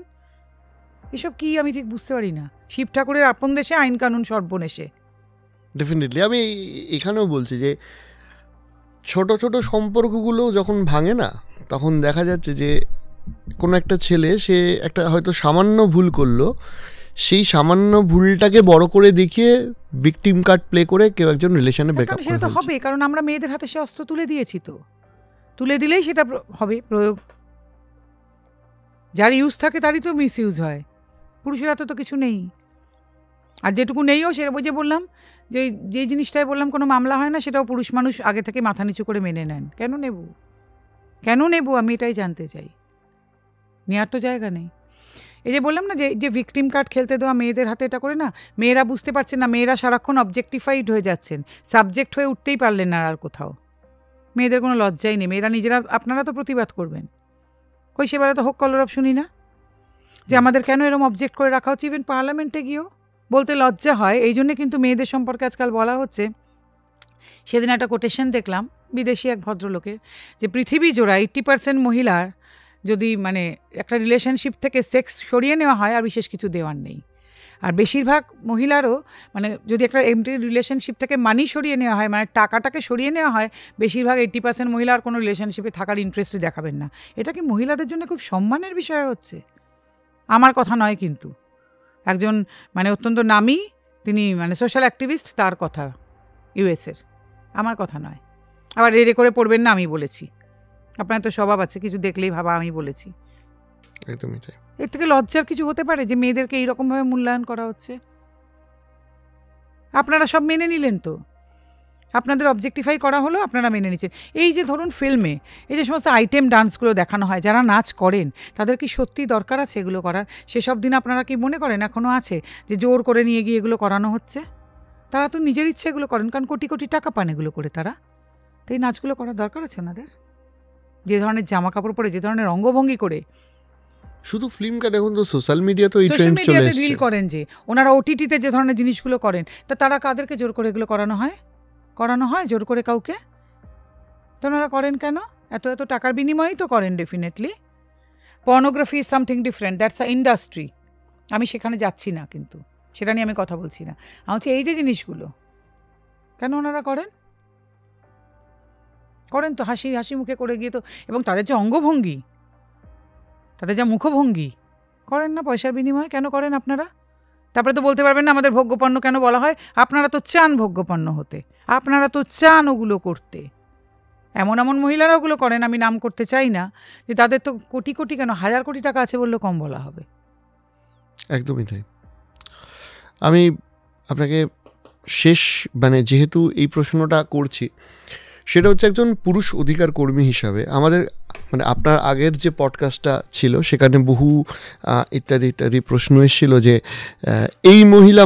Speaker 1: এসব কি আমি ঠিক বুঝতে পারি না। শিব ঠাকুরের আপন দেশে আইন কানুন সর্বনেশে।
Speaker 2: ডেফিনেটলি আমি এখানেও বলছি যে ছোট ছোট সম্পর্কগুলো যখন ভাঙে না, তখন দেখা যাচ্ছে যে কোনো একটা ছেলে সে একটা হয়তো সামান্য ভুল করলো, সেই সামান্য ভুলটাকে বড় করে দেখিয়ে ভিকটিম কার্ড প্লে করে কেউ একজন রিলেশনে ব্রেকআপ করে।
Speaker 1: সেটা তো হবে, কারণ আমরা মেয়েদের হাতে সে অস্ত্র তুলে দিয়েছি। তো তুলে দিলেই সেটা হবে প্রয়োগ। যার ইউজ থাকে তারই তো মিস ইউজ হয়, পুরুষের হাতে তো কিছু নেই। আর যেটুকু নেইও সেটা বুঝে বললাম যে যেই জিনিসটাই বললাম কোনো মামলা হয় না, সেটাও পুরুষ মানুষ আগে থেকে মাথা নিচু করে মেনে নেন। কেন নেব, কেন নেব, আমি এটাই জানতে চাই। নেওয়ার তো জায়গা নেই। এই যে বললাম না যে ভিকটিম কার্ড খেলতে দেওয়া মেয়েদের হাতে, এটা করে না মেয়েরা বুঝতে পারছেন না, মেয়েরা সারাক্ষণ অবজেক্টিফাইড হয়ে যাচ্ছেন, সাবজেক্ট হয়ে উঠতেই পারলেন না আর কোথাও। মেয়েদের কোনো লজ্জাই নেই, মেয়েরা নিজেরা, আপনারা তো প্রতিবাদ করবেন, কই সেবেলা তো হোক কলরব শুনি না যে আমাদের কেন এরকম অবজেক্ট করে রাখা হচ্ছে। ইভেন পার্লামেন্টে গিয়েও বলতে লজ্জা হয়। এই জন্যে কিন্তু মেয়েদের সম্পর্কে আজকাল বলা হচ্ছে, সেদিন একটা কোটেশন দেখলাম বিদেশি এক ভদ্রলোকের, যে পৃথিবী জোড়া 80% মহিলার যদি মানে একটা রিলেশনশিপ থেকে সেক্স সরিয়ে নেওয়া হয় আর বিশেষ কিছু দেওয়ার নেই। আর বেশিরভাগ মহিলারও মানে যদি একটা এমটি রিলেশনশিপ থেকে মানি সরিয়ে নেওয়া হয়, মানে টাকাটাকে সরিয়ে নেওয়া হয়, বেশিরভাগ 80% মহিলা আর কোনো রিলেশনশিপে থাকার ইন্টারেস্টই দেখাবেন না। এটা কি মহিলাদের জন্য খুব সম্মানের বিষয় হচ্ছে? আমার কথা নয় কিন্তু, একজন মানে অত্যন্ত নামী, তিনি মানে সোশ্যাল অ্যাক্টিভিস্ট, তার কথা, ইউএসের, আমার কথা নয়। আবার রেড়ে করে পড়বেন না আমি বলেছি, আপনার তো স্বভাব আছে কিছু দেখলেই ভাবা আমি বলেছি।
Speaker 2: একদমই তাই।
Speaker 1: এর থেকে লজ্জার কিছু হতে পারে যে মেয়েদেরকে এইরকমভাবে মূল্যায়ন করা হচ্ছে? আপনারা সব মেনে নিলেন তো, আপনাদের অবজেক্টিফাই করা হলো, আপনারা মেনে নিচ্ছেন। এই যে ধরুন ফিল্মে এই যে সমস্ত আইটেম ডান্সগুলো দেখানো হয়, যারা নাচ করেন তাদের কি সত্যি দরকার আছে এগুলো করার? সেসব দিন আপনারা কি মনে করেন এখনও আছে যে জোর করে নিয়ে গিয়ে এগুলো করানো হচ্ছে? তারা তো নিজের ইচ্ছে এগুলো করেন, কারণ কোটি কোটি টাকা পান এগুলো করে তারা। তো এই নাচগুলো করার দরকার আছে ওনাদের? যে ধরনের জামা কাপড় পরে, যে ধরনের অঙ্গভঙ্গি করে,
Speaker 2: শুধু ফিল্ম কেন, এখন তো সোশ্যাল মিডিয়া তো এই ট্রেন্ড চলে এসেছে।
Speaker 1: রিল করেন যে ওনারা ওটিটিতে যে ধরনের জিনিসগুলো করেন, তা তারা কাদেরকে জোর করে এগুলো করানো হয়? করানো হয় জোর করে কাউকে? তো ওনারা করেন কেন? এত এত টাকার বিনিময়েই তো করেন। Definitely pornography is something different, that's a industry. আমি সেখানে যাচ্ছি না, কিন্তু সেটা নিয়ে আমি কথা বলছি না। আমি হচ্ছে এই যে জিনিসগুলো কেন ওনারা করেন? করেন তো হাসি হাসি মুখে করে গিয়ে তো, এবং তাদের যে অঙ্গভঙ্গি, তাদের যা মুখভঙ্গি, করেন না পয়সার বিনিময়ে? কেন করেন আপনারা? তারপরে তো বলতে পারবেন না আমাদের ভোগ্যপণ্য কেন বলা হয়। আপনারা তো চান ভোগ্যপণ্য হতে, আপনারা তো চান ওগুলো করতে। এমন এমন মহিলারা ওগুলো করেন, আমি নাম করতে চাই না, যে তাদের তো কোটি কোটি কেন হাজার কোটি টাকা আছে বললেও কম বলা হবে।
Speaker 2: একদমই তাই। আমি আপনাকে শেষ মানে যেহেতু এই প্রশ্নটা করছি, সেটা হচ্ছে একজন পুরুষ অধিকার কর্মী হিসাবে আমাদের মানে আপনার আগের যে পডকাস্টটা ছিল সেখানে বহু ইত্যাদি ইত্যাদি প্রশ্ন এসেছিল যে এই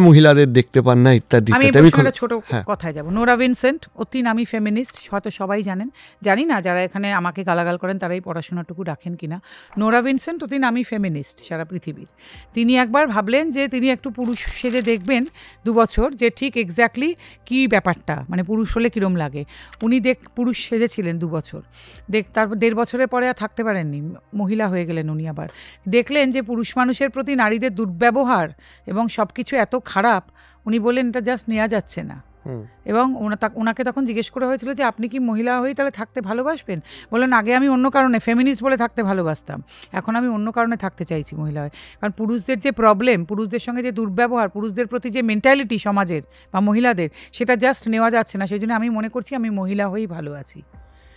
Speaker 2: মহিলাদের দেখতে পান না ইত্যাদি।
Speaker 1: আমি ছোট কথায় যাব। নোরা ভিনসেন্ট অতি নামী ফেমিনিস্ট, হয়তো সবাই জানেন, জানি না যারা এখানে আমাকে গালাগাল করেন তারাই পড়াশোনাটুকু রাখেন কিনা। নোরা ভিনসেন্ট অতি নামী ফেমিনিস্ট সারা পৃথিবীর। তিনি একবার ভাবলেন যে তিনি একটু পুরুষ সেজে দেখবেন 2 বছর, যে ঠিক এক্স্যাক্টলি কী ব্যাপারটা, মানে পুরুষ হলে কীরম লাগে। উনি পুরুষ সেজেছিলেন 2 বছর, তারপর 1.5 বছরের পরে আর থাকতে পারেননি, মহিলা হয়ে গেলেন উনি। আবার দেখলেন যে পুরুষ মানুষের প্রতি নারীদের দুর্ব্যবহার এবং সব কিছু এত খারাপ, উনি বললেন এটা জাস্ট নেওয়া যাচ্ছে না। এবং ওনাকে তখন জিজ্ঞেস করা হয়েছিল যে আপনি কি মহিলা হয়ে তাহলে থাকতে ভালোবাসবেন? বললেন আগে আমি অন্য কারণে ফেমিনিস্ট বলে থাকতে ভালোবাসতাম, এখন আমি অন্য কারণে থাকতে চাইছি মহিলা হয়ে। কারণ পুরুষদের যে প্রবলেম, পুরুষদের সঙ্গে যে দুর্ব্যবহার, পুরুষদের প্রতি যে মেন্টালিটি সমাজের বা মহিলাদের, সেটা জাস্ট নেওয়া যাচ্ছে না। সেই জন্য আমি মনে করছি আমি মহিলা হয়েই ভালো আছি।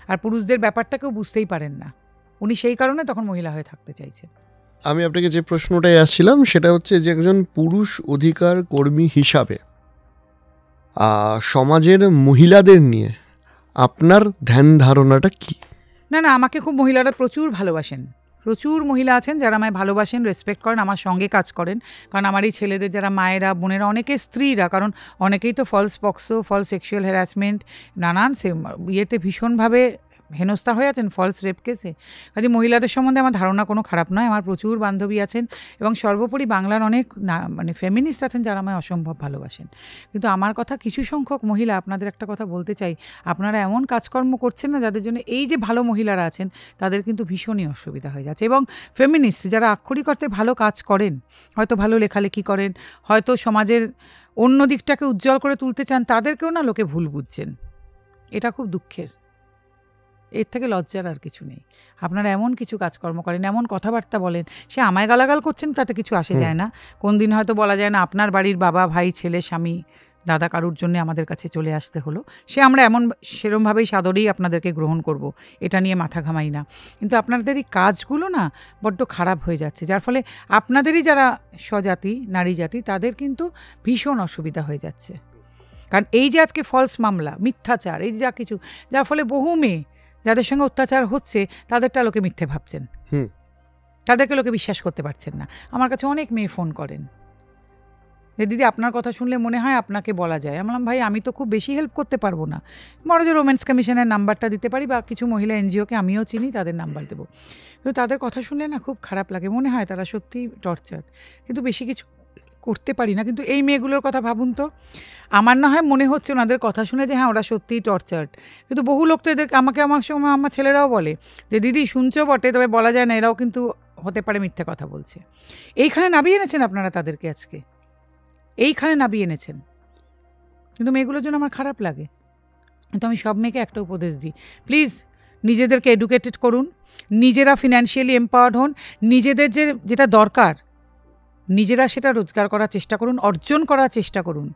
Speaker 1: আর পুরুষদের ব্যাপারটা কেউ বুঝতেই পারেন না, উনি সেই কারণে তখন মহিলা হয়ে থাকতে চাইছেন।
Speaker 2: আমি আপনাকে যে প্রশ্নটায় আসছিলাম সেটা হচ্ছে যে একজন পুরুষ অধিকার কর্মী হিসাবে সমাজের মহিলাদের নিয়ে আপনার ধ্যান ধারণাটা কি?
Speaker 1: না, আমাকে খুব মহিলারা প্রচুর ভালোবাসেন, প্রচুর মহিলা আছেন যারা আমায় ভালোবাসেন, রেসপেক্ট করেন, আমার সঙ্গে কাজ করেন। কারণ আমার এই ছেলেদের যারা মায়েরা, বোনেরা, অনেকে স্ত্রীরা, কারণ অনেকেই তো false POCSO, false sexual harassment, নানান ইয়েতে ভীষণভাবে হেনস্থা হয়ে আছেন, ফলস রেপ কেসে। কাজে মহিলাদের সম্বন্ধে আমার ধারণা কোনো খারাপ নয়। আমার প্রচুর বান্ধবী আছেন এবং সর্বোপরি বাংলার অনেক মানে ফেমিনিস্ট আছেন যারা আমায় অসম্ভব ভালোবাসেন। কিন্তু আমার কথা কিছু সংখ্যক মহিলা, আপনাদের একটা কথা বলতে চাই, আপনারা এমন কাজকর্ম করছেন না যাদের জন্য এই যে ভালো মহিলারা আছেন তাদের কিন্তু ভীষণই অসুবিধা হয়ে যাচ্ছে। এবং ফেমিনিস্ট যারা আক্ষরিক অর্থে ভালো কাজ করেন, হয়তো ভালো লেখালেখি করেন, হয়তো সমাজের অন্য দিকটাকে উজ্জ্বল করে তুলতে চান, তাদেরকেও না লোকে ভুল বুঝছেন। এটা খুব দুঃখের, এর থেকে লজ্জার আর কিছু নেই। আপনারা এমন কিছু কাজকর্ম করেন, এমন কথাবার্তা বলেন, সে আমায় গালাগাল করছেন তাতে কিছু আসে যায় না। কোন দিন হয়তো বলা যায় না আপনার বাড়ির বাবা, ভাই, ছেলে, স্বামী, দাদা কারুর জন্য আমাদের কাছে চলে আসতে হলো, সে আমরা সেরমভাবেই সাদরেই আপনাদেরকে গ্রহণ করব, এটা নিয়ে মাথা ঘামাই না। কিন্তু আপনাদের এই কাজগুলো না বড্ড খারাপ হয়ে যাচ্ছে, যার ফলে আপনাদেরই যারা স্বজাতি, নারী জাতি, তাদের কিন্তু ভীষণ অসুবিধা হয়ে যাচ্ছে। কারণ এই যে আজকে ফলস মামলা, মিথ্যাচার, এই যা কিছু, যার ফলে বহু মেয়ে যাদের সঙ্গে অত্যাচার হচ্ছে তাদেরটা লোকে মিথ্যে ভাবছেন, তাদেরকে লোকে বিশ্বাস করতে পারছেন না। আমার কাছে অনেক মেয়ে ফোন করেন যে দিদি আপনার কথা শুনলে মনে হয় আপনাকে বলা যায়। আমি বললাম ভাই আমি তো খুব বেশি হেল্প করতে পারবো না, বড় যে রোম্যান্স কমিশনের নাম্বারটা দিতে পারি বা কিছু মহিলা এনজিওকে আমিও চিনি, তাদের নাম্বার দেবো। কিন্তু তাদের কথা শুনলে না খুব খারাপ লাগে, মনে হয় তারা সত্যি টর্চার, কিন্তু বেশি কিছু করতে পারি না। কিন্তু এই মেয়েগুলোর কথা ভাবুন তো, আমার না হয় মনে হচ্ছে ওনাদের কথা শুনে যে হ্যাঁ ওরা সত্যিই টর্চার্ড, কিন্তু বহু লোক তো এদের আমাকে আমার সময় আমার ছেলেরাও বলে যে দিদি শুনছো বটে, তবে বলা যায় না, এরাও কিন্তু হতে পারে মিথ্যে কথা বলছে। এইখানে নামিয়ে এনেছেন আপনারা তাদেরকে, আজকে এইখানে নামিয়ে এনেছেন, কিন্তু মেয়েগুলোর জন্য আমার খারাপ লাগে। কিন্তু আমি সব মেয়েকে একটা উপদেশ দিই, প্লিজ নিজেদেরকে এডুকেটেড করুন, নিজেরা ফিনান্সিয়ালি এম্পাওয়ার্ড হন, নিজেদের যেটা দরকার নিজেরা সেটা রোজগার করার চেষ্টা করুন, অর্জন করার চেষ্টা করুন।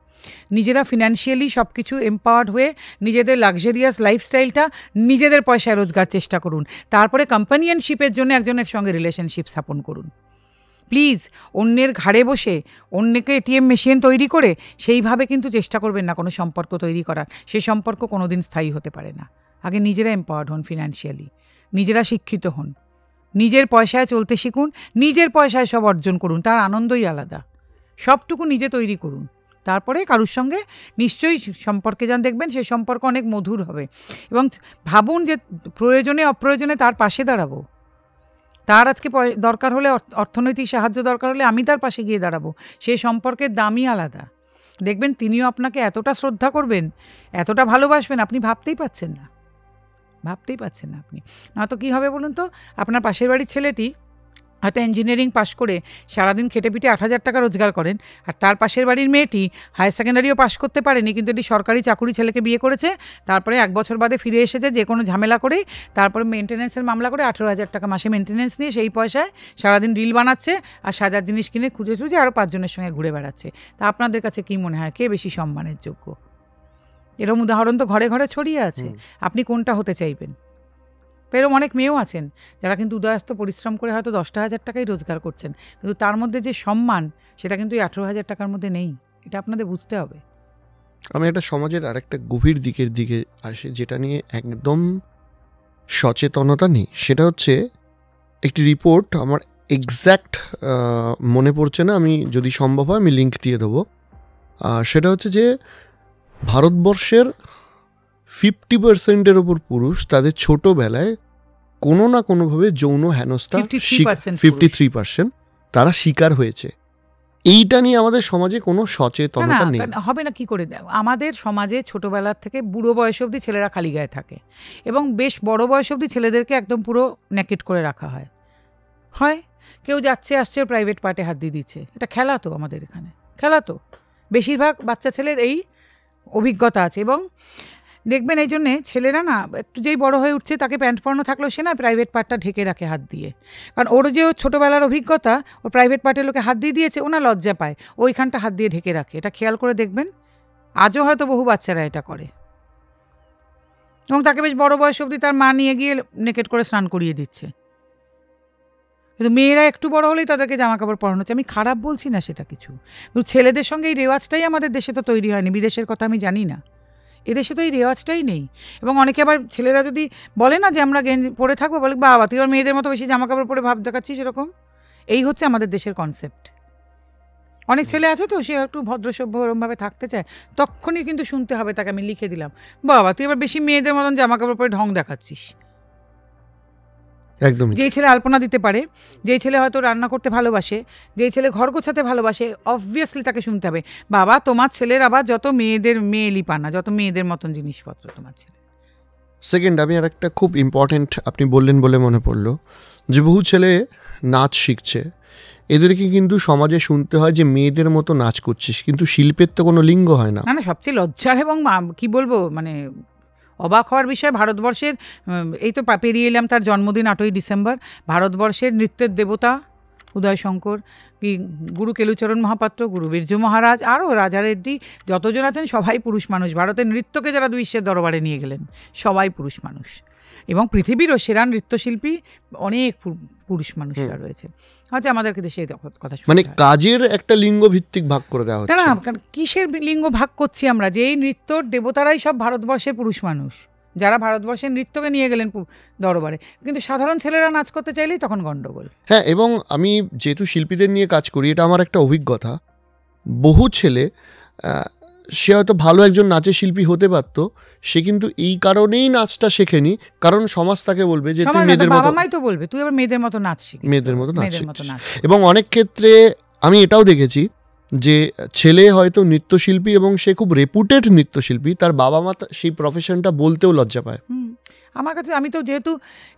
Speaker 1: নিজেরা ফিনান্সিয়ালি সব কিছু এম্পাওয়ার্ড হয়ে নিজেদের লাক্সারিয়াস লাইফস্টাইলটা নিজেদের পয়সায় রোজগার চেষ্টা করুন। তারপরে কম্পানিয়নশিপের জন্য একজনের সঙ্গে রিলেশনশিপ স্থাপন করুন। প্লিজ অন্যের ঘাড়ে বসে অন্যকে এটিএম মেশিন তৈরি করে সেইভাবে কিন্তু চেষ্টা করবেন না কোনো সম্পর্ক তৈরি করার, সে সম্পর্ক কোনো দিন স্থায়ী হতে পারে না। আগে নিজেরা এম্পাওয়ার্ড হন ফিনান্সিয়ালি, নিজেরা শিক্ষিত হন, নিজের পয়সায় চলতে শিখুন, নিজের পয়সায় সব অর্জন করুন, তার আনন্দই আলাদা। সবটুকু নিজে তৈরি করুন, তারপরে কারুর সঙ্গে নিশ্চয়ই সম্পর্কে যান, দেখবেন সেই সম্পর্ক অনেক মধুর হবে। এবং ভাবুন যে প্রয়োজনে অপ্রয়োজনে তার পাশে দাঁড়াবো, তার আজকে দরকার হলে অর্থনৈতিক সাহায্য দরকার হলে আমি তার পাশে গিয়ে দাঁড়াবো, সেই সম্পর্কের দামই আলাদা। দেখবেন তিনিও আপনাকে এতটা শ্রদ্ধা করবেন, এতটা ভালোবাসবেন, আপনি ভাবতেই পাচ্ছেন না, ভাবতেই পাচ্ছেন না আপনি। নয়তো কী হবে বলুন তো, আপনার পাশের বাড়ির ছেলেটি হয়তো ইঞ্জিনিয়ারিং পাশ করে সারাদিন খেটে পিটে 8,000 টাকা রোজগার করেন, আর তার পাশের বাড়ির মেয়েটি হায়ার সেকেন্ডারিও পাশ করতে পারেনি, কিন্তু এটি সরকারি চাকুরি ছেলেকে বিয়ে করেছে, তারপরে 1 বছর বাদে ফিরে এসেছে যে কোনো ঝামেলা করে, তারপরে মেনটেন্যান্সের মামলা করে 18,000 টাকা মাসে মেনটেন্যান্স নিয়ে সেই পয়সায় সারাদিন রিল বানাচ্ছে আর সাজার জিনিস কিনে খুঁজে খুঁজে আরও 5 জনের সঙ্গে ঘুরে বেড়াচ্ছে। তা আপনাদের কাছে কী মনে হয় কে বেশি সম্মানের যোগ্য? এরকম উদাহরণ তো ঘরে ঘরে ছড়িয়ে আছে, আপনি কোনটা হতে চাইবেন? এরকম অনেক মেয়েও আছেন যারা কিন্তু উদয়াস্ত পরিশ্রম করে হয়তো 10,000 টাকাই রোজগার করছেন, কিন্তু তার মধ্যে যে সম্মান সেটা কিন্তু 18,000 টাকার মধ্যে নেই, এটা আপনাদের বুঝতে হবে।
Speaker 2: আমি একটা সমাজের আরেকটা গভীর দিকের দিকে আসে যেটা নিয়ে একদম সচেতনতা নেই, সেটা হচ্ছে একটি রিপোর্ট, আমার এক্স্যাক্ট মনে পড়ছে না, আমি যদি সম্ভব হয় আমি লিঙ্ক দিয়ে দেবো। সেটা হচ্ছে যে ভারতবর্ষের 50% ওপর পুরুষ তাদের ছোটবেলায় কোনো না কোনোভাবে যৌন হেনস্থা 53% তারা শিকার হয়েছে। এইটা নিয়ে আমাদের সমাজে কোনো সচেতনতা নেই।
Speaker 1: হবে না কি করে? আমাদের সমাজে ছোটবেলার থেকে বুড়ো বয়স অবধি ছেলেরা খালি গায়ে থাকে এবং বেশ বড় বয়স অবধি ছেলেদেরকে একদম পুরো নেকেট করে রাখা হয়। কেউ যাচ্ছে আসছে প্রাইভেট পার্টে হাত দিয়ে দিচ্ছে, এটা খেলা তো আমাদের এখানে, খেলা তো বেশিরভাগ বাচ্চা ছেলের এই অভিজ্ঞতা আছে। এবং দেখবেন এই জন্যে ছেলেরা না একটু যেই বড় হয়ে উঠছে তাকে প্যান্ট পরানো থাকলেও সে না প্রাইভেট পার্টটা ঢেকে রাখে হাত দিয়ে, কারণ ওর যে ছোটোবেলার অভিজ্ঞতা, ও প্রাইভেট পার্টের লোকে হাত দিয়ে দিয়েছে, ওনা লজ্জা পায়, ওইখানটা হাত দিয়ে ঢেকে রাখে। এটা খেয়াল করে দেখবেন, আজও হয়তো বহু বাচ্চারা এটা করে। এবং তাকে বেশ বড় বয়স অবধি তার মা নিয়ে গিয়ে নেকেট করে স্নান করিয়ে দিচ্ছে। কিন্তু মেয়েরা একটু বড় হলেই তাদেরকে জামা কাপড় পরানো হচ্ছে। আমি খারাপ বলছি না সেটা কিছু, কিন্তু ছেলেদের সঙ্গে এই রেওয়াজটাই আমাদের দেশে তো তৈরি হয়নি, বিদেশের কথা আমি জানি না, এদেশে তো এই রেওয়াজটাই নেই। এবং অনেকে আবার ছেলেরা যদি বলে না যে আমরা গেঞ্জি পরে থাকবো, বলে বাবা তুই আর মেয়েদের মতো বেশি জামা কাপড় পরে ভাব দেখাচ্ছিস, এরকম। এই হচ্ছে আমাদের দেশের কনসেপ্ট। অনেক ছেলে আছে তো সে একটু ভদ্রসভ্য ওরমভাবে থাকতে চায়, তখনই কিন্তু শুনতে হবে তাকে, আমি লিখে দিলাম বাবা তুই এবার বেশি মেয়েদের মতন জামা কাপড় পরে ঢং দেখাচ্ছিস।
Speaker 2: একদম।
Speaker 1: যেই ছেলে আলপনা দিতে পারে, যেই ছেলে হয়তো রান্না করতে ভালোবাসে, যেই ছেলে ঘর গোছাতে ভালোবাসে, অবভিয়াসলি তাকে শুনতে হবে বাবা তোমার ছেলের আবার যত মেয়েলিপানা, যত মেয়েদের মতন জিনিসপত্র তোমার ছেলে।
Speaker 2: সেকেন্ড, আমি আর একটা খুব ইম্পর্টেন্ট আপনি বললেন বলে মনে পড়লো, যে বহু ছেলে নাচ শিখছে, এদেরকে কিন্তু সমাজে শুনতে হয় যে মেয়েদের মতো নাচ করছিস, কিন্তু শিল্পের তো কোনো লিঙ্গ হয় না।
Speaker 1: না, সবচেয়ে লজ্জার এবং কি বলবো মানে অবাক হওয়ার বিষয়, ভারতবর্ষের এই তো পেরিয়ে এলাম তার জন্মদিন 8ই ডিসেম্বর, ভারতবর্ষের নৃত্যের দেবতা উদয় শঙ্কর, কি গুরু কেলুচরণ মহাপাত্র, গুরু বীরজু মহারাজ, আরও রাজা রেড্ডি, যতজন আছেন সবাই পুরুষ মানুষ। ভারতের নৃত্যকে যারা বিশ্বের দরবারে নিয়ে গেলেন সবাই পুরুষ মানুষ। এবং পৃথিবীরও সেরা নৃত্যশিল্পী অনেক পুরুষ মানুষরা রয়েছে। আচ্ছা আমাদেরকে দেশে কথা
Speaker 2: মানে কাজের একটা লিঙ্গ ভিত্তিক ভাগ করে দেওয়া হচ্ছে।
Speaker 1: না, কিসের লিঙ্গ ভাগ করছি আমরা, যে এই নৃত্যর দেবতারাই সব ভারতবর্ষের পুরুষ মানুষ, যারা ভারতবর্ষের নৃত্যকে নিয়ে গেলেন দরবারে, কিন্তু সাধারণ ছেলেরা নাচ করতে চাইলেই তখন গন্ডগোল।
Speaker 2: হ্যাঁ, এবং আমি যেহেতু শিল্পীদের নিয়ে কাজ করি, এটা আমার একটা অভিজ্ঞতা, বহু ছেলে সে হয়তো ভালো একজন নাচের শিল্পী হতে পারতো, সে কিন্তু এই কারণেই নাচটা শেখেনি, কারণ সমাজ তাকে বলবে যে তুই মেয়েদের মতো,
Speaker 1: বাবা মাই তো বলবে তুই আবার মেয়েদের মতো নাচ শিখ,
Speaker 2: মেয়েদের মতো নাচ। এবং অনেক ক্ষেত্রে আমি এটাও দেখেছি যে ছেলে হয়তো নৃত্যশিল্পী এবং সে খুব রেপুটেড নৃত্যশিল্পী, তার বাবা মা সেই প্রফেশনটা বলতেও লজ্জা পায়।
Speaker 1: আমার কাছে, আমি তো যেহেতু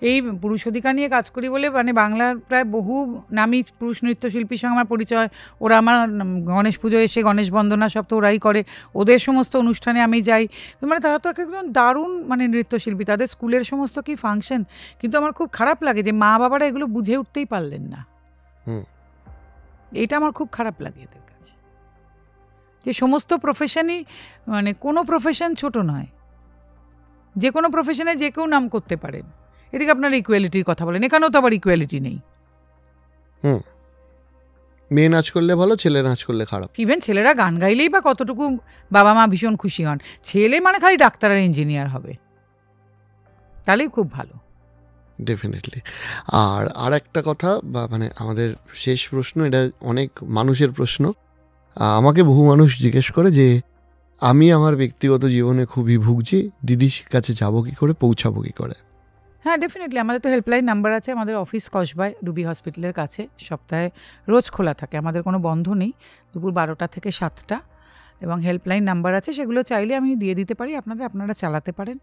Speaker 1: এই পুরুষ অধিকার নিয়ে কাজ করি বলে মানে বাংলার প্রায় বহু নামী পুরুষ নৃত্যশিল্পীর সঙ্গে আমার পরিচয়, ওরা আমার গণেশ পুজোয় এসে গণেশ বন্দনা সব তো ওরাই করে, ওদের সমস্ত অনুষ্ঠানে আমি যাই, মানে তারা তো একদম দারুণ মানে নৃত্যশিল্পী, তাদের স্কুলের সমস্ত কি ফাংশন। কিন্তু আমার খুব খারাপ লাগে যে মা বাবারা এগুলো বুঝে উঠতেই পারলেন না, এটা আমার খুব খারাপ লাগে এদের কাছে, যে সমস্ত প্রফেশনই মানে কোনো প্রফেশন ছোট নয়, যে কোনো প্রফেশনে যে কেউ নাম করতে পারেন। এদিকে আপনারা ইকুয়ালিটির কথা বলেন, এখানেও তো আবার ইকুয়ালিটি নেই।
Speaker 2: মেয়ে নাচ করলে ভালো, ছেলে নাচ করলে খারাপ।
Speaker 1: ইভেন ছেলেরা গান গাইলেই বা কতটুকু বাবা মা ভীষণ খুশি হন, ছেলে মানে খালি ডাক্তার আর ইঞ্জিনিয়ার হবে, তাহলেই খুব ভালো।
Speaker 2: ডেফিনেটলি। আর একটা কথা, বা মানে আমাদের শেষ প্রশ্ন, এটা অনেক মানুষের প্রশ্ন, আমাকে বহু মানুষ জিজ্ঞেস করে যে আমি আমার ব্যক্তিগত জীবনে খুবই ভুগছি, দিদির কাছে যাবো কি করে, পৌঁছাবো কি করে?
Speaker 1: হ্যাঁ ডেফিনেটলি, আমাদের তো হেল্পলাইন নাম্বার আছে, আমাদের অফিস কসবায় রুবি হসপিটালের কাছে, সপ্তাহে রোজ খোলা থাকে, আমাদের কোনো বন্ধ নেই, দুপুর 12টা থেকে 7টা, এবং হেল্পলাইন নাম্বার আছে, সেগুলো চাইলে আমি দিয়ে দিতে পারি আপনারা চালাতে পারেন,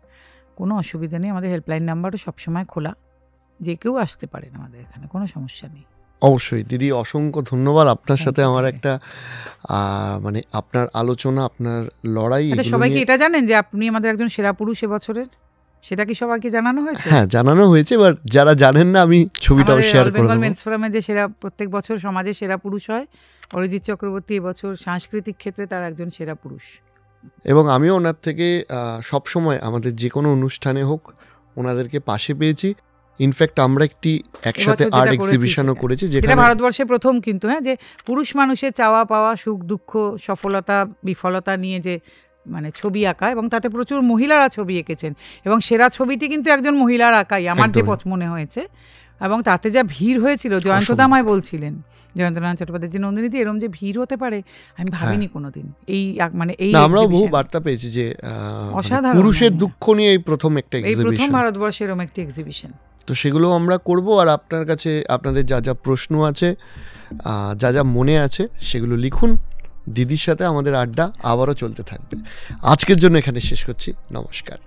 Speaker 1: কোনো অসুবিধা নেই। আমাদের হেল্পলাইন নাম্বারও সবসময় খোলা, যে কেউ আসতে পারেন আমাদের এখানে, কোনো সমস্যা নেই।
Speaker 2: অবশ্যই দিদি, অসংখ্য ধন্যবাদ। আপনার সাথে আমার একটা মানে আপনার আলোচনা, আপনার লড়াই,
Speaker 1: সবাইকে এটা জানেন যে আপনি আমাদের একজন সেরা পুরুষ এবছরের, সেটা কি সবাইকে জানানো হয়েছে?
Speaker 2: হ্যাঁ জানানো হয়েছে, এবার যারা জানেন না আমি ছবিটাও শেয়ার করে দেব।
Speaker 1: মেন্স ফোরামে যে সেরা, প্রত্যেক বছর সমাজে সেরা পুরুষ হয়, অরিজিৎ চক্রবর্তী এবছর সাংস্কৃতিক ক্ষেত্রে তার একজন সেরা পুরুষ।
Speaker 2: এবং আমিও ওনার থেকে সবসময় আমাদের যে কোনো অনুষ্ঠানে হোক ওনাদেরকে পাশে পেয়েছি। ইনফ্যাক্ট আমরা একসাথে আর্ট এক্সিবিশনও করেছি, যেটা
Speaker 1: ভারতবর্ষে প্রথম, কিন্তু হ্যাঁ, যে পুরুষ মানুষের চাওয়া পাওয়া, সুখ দুঃখ, সফলতা বিফলতা নিয়ে যে মানে ছবি আঁকা, এবং তাতে প্রচুর মহিলারা ছবি এঁকেছেন, এবং সেরা ছবিটি কিন্তু একজন মহিলার আঁকাই আমার যে মনে হয়েছে, এবং তাতে যা ভিড় হয়েছিল, জয়ন্তদামায় বলছিলেন, জয়ন্তনারায়ণ চট্টোপাধ্যায় যে নন্দিনীতে এরম যে ভিড় হতে পারে আমি ভাবিনি কোনোদিন। এই মানে এই
Speaker 2: আমরাও বহু বার্তা পেয়েছি যে অসাধারণ পুরুষের দুঃখ নিয়ে এই প্রথম একটা এক্সিবিশন,
Speaker 1: প্রথম ভারতবর্ষে এরকম একটা এক্সিবিশন।
Speaker 2: তো সেগুলো আমরা করব। আর আপনার কাছে আপনাদের যা যা প্রশ্ন আছে, যা যা মনে আছে, সেগুলো লিখুন। দিদির সাথে আমাদের আড্ডা আবারও চলতে থাকবে। আজকের জন্য এখানে শেষ করছি, নমস্কার।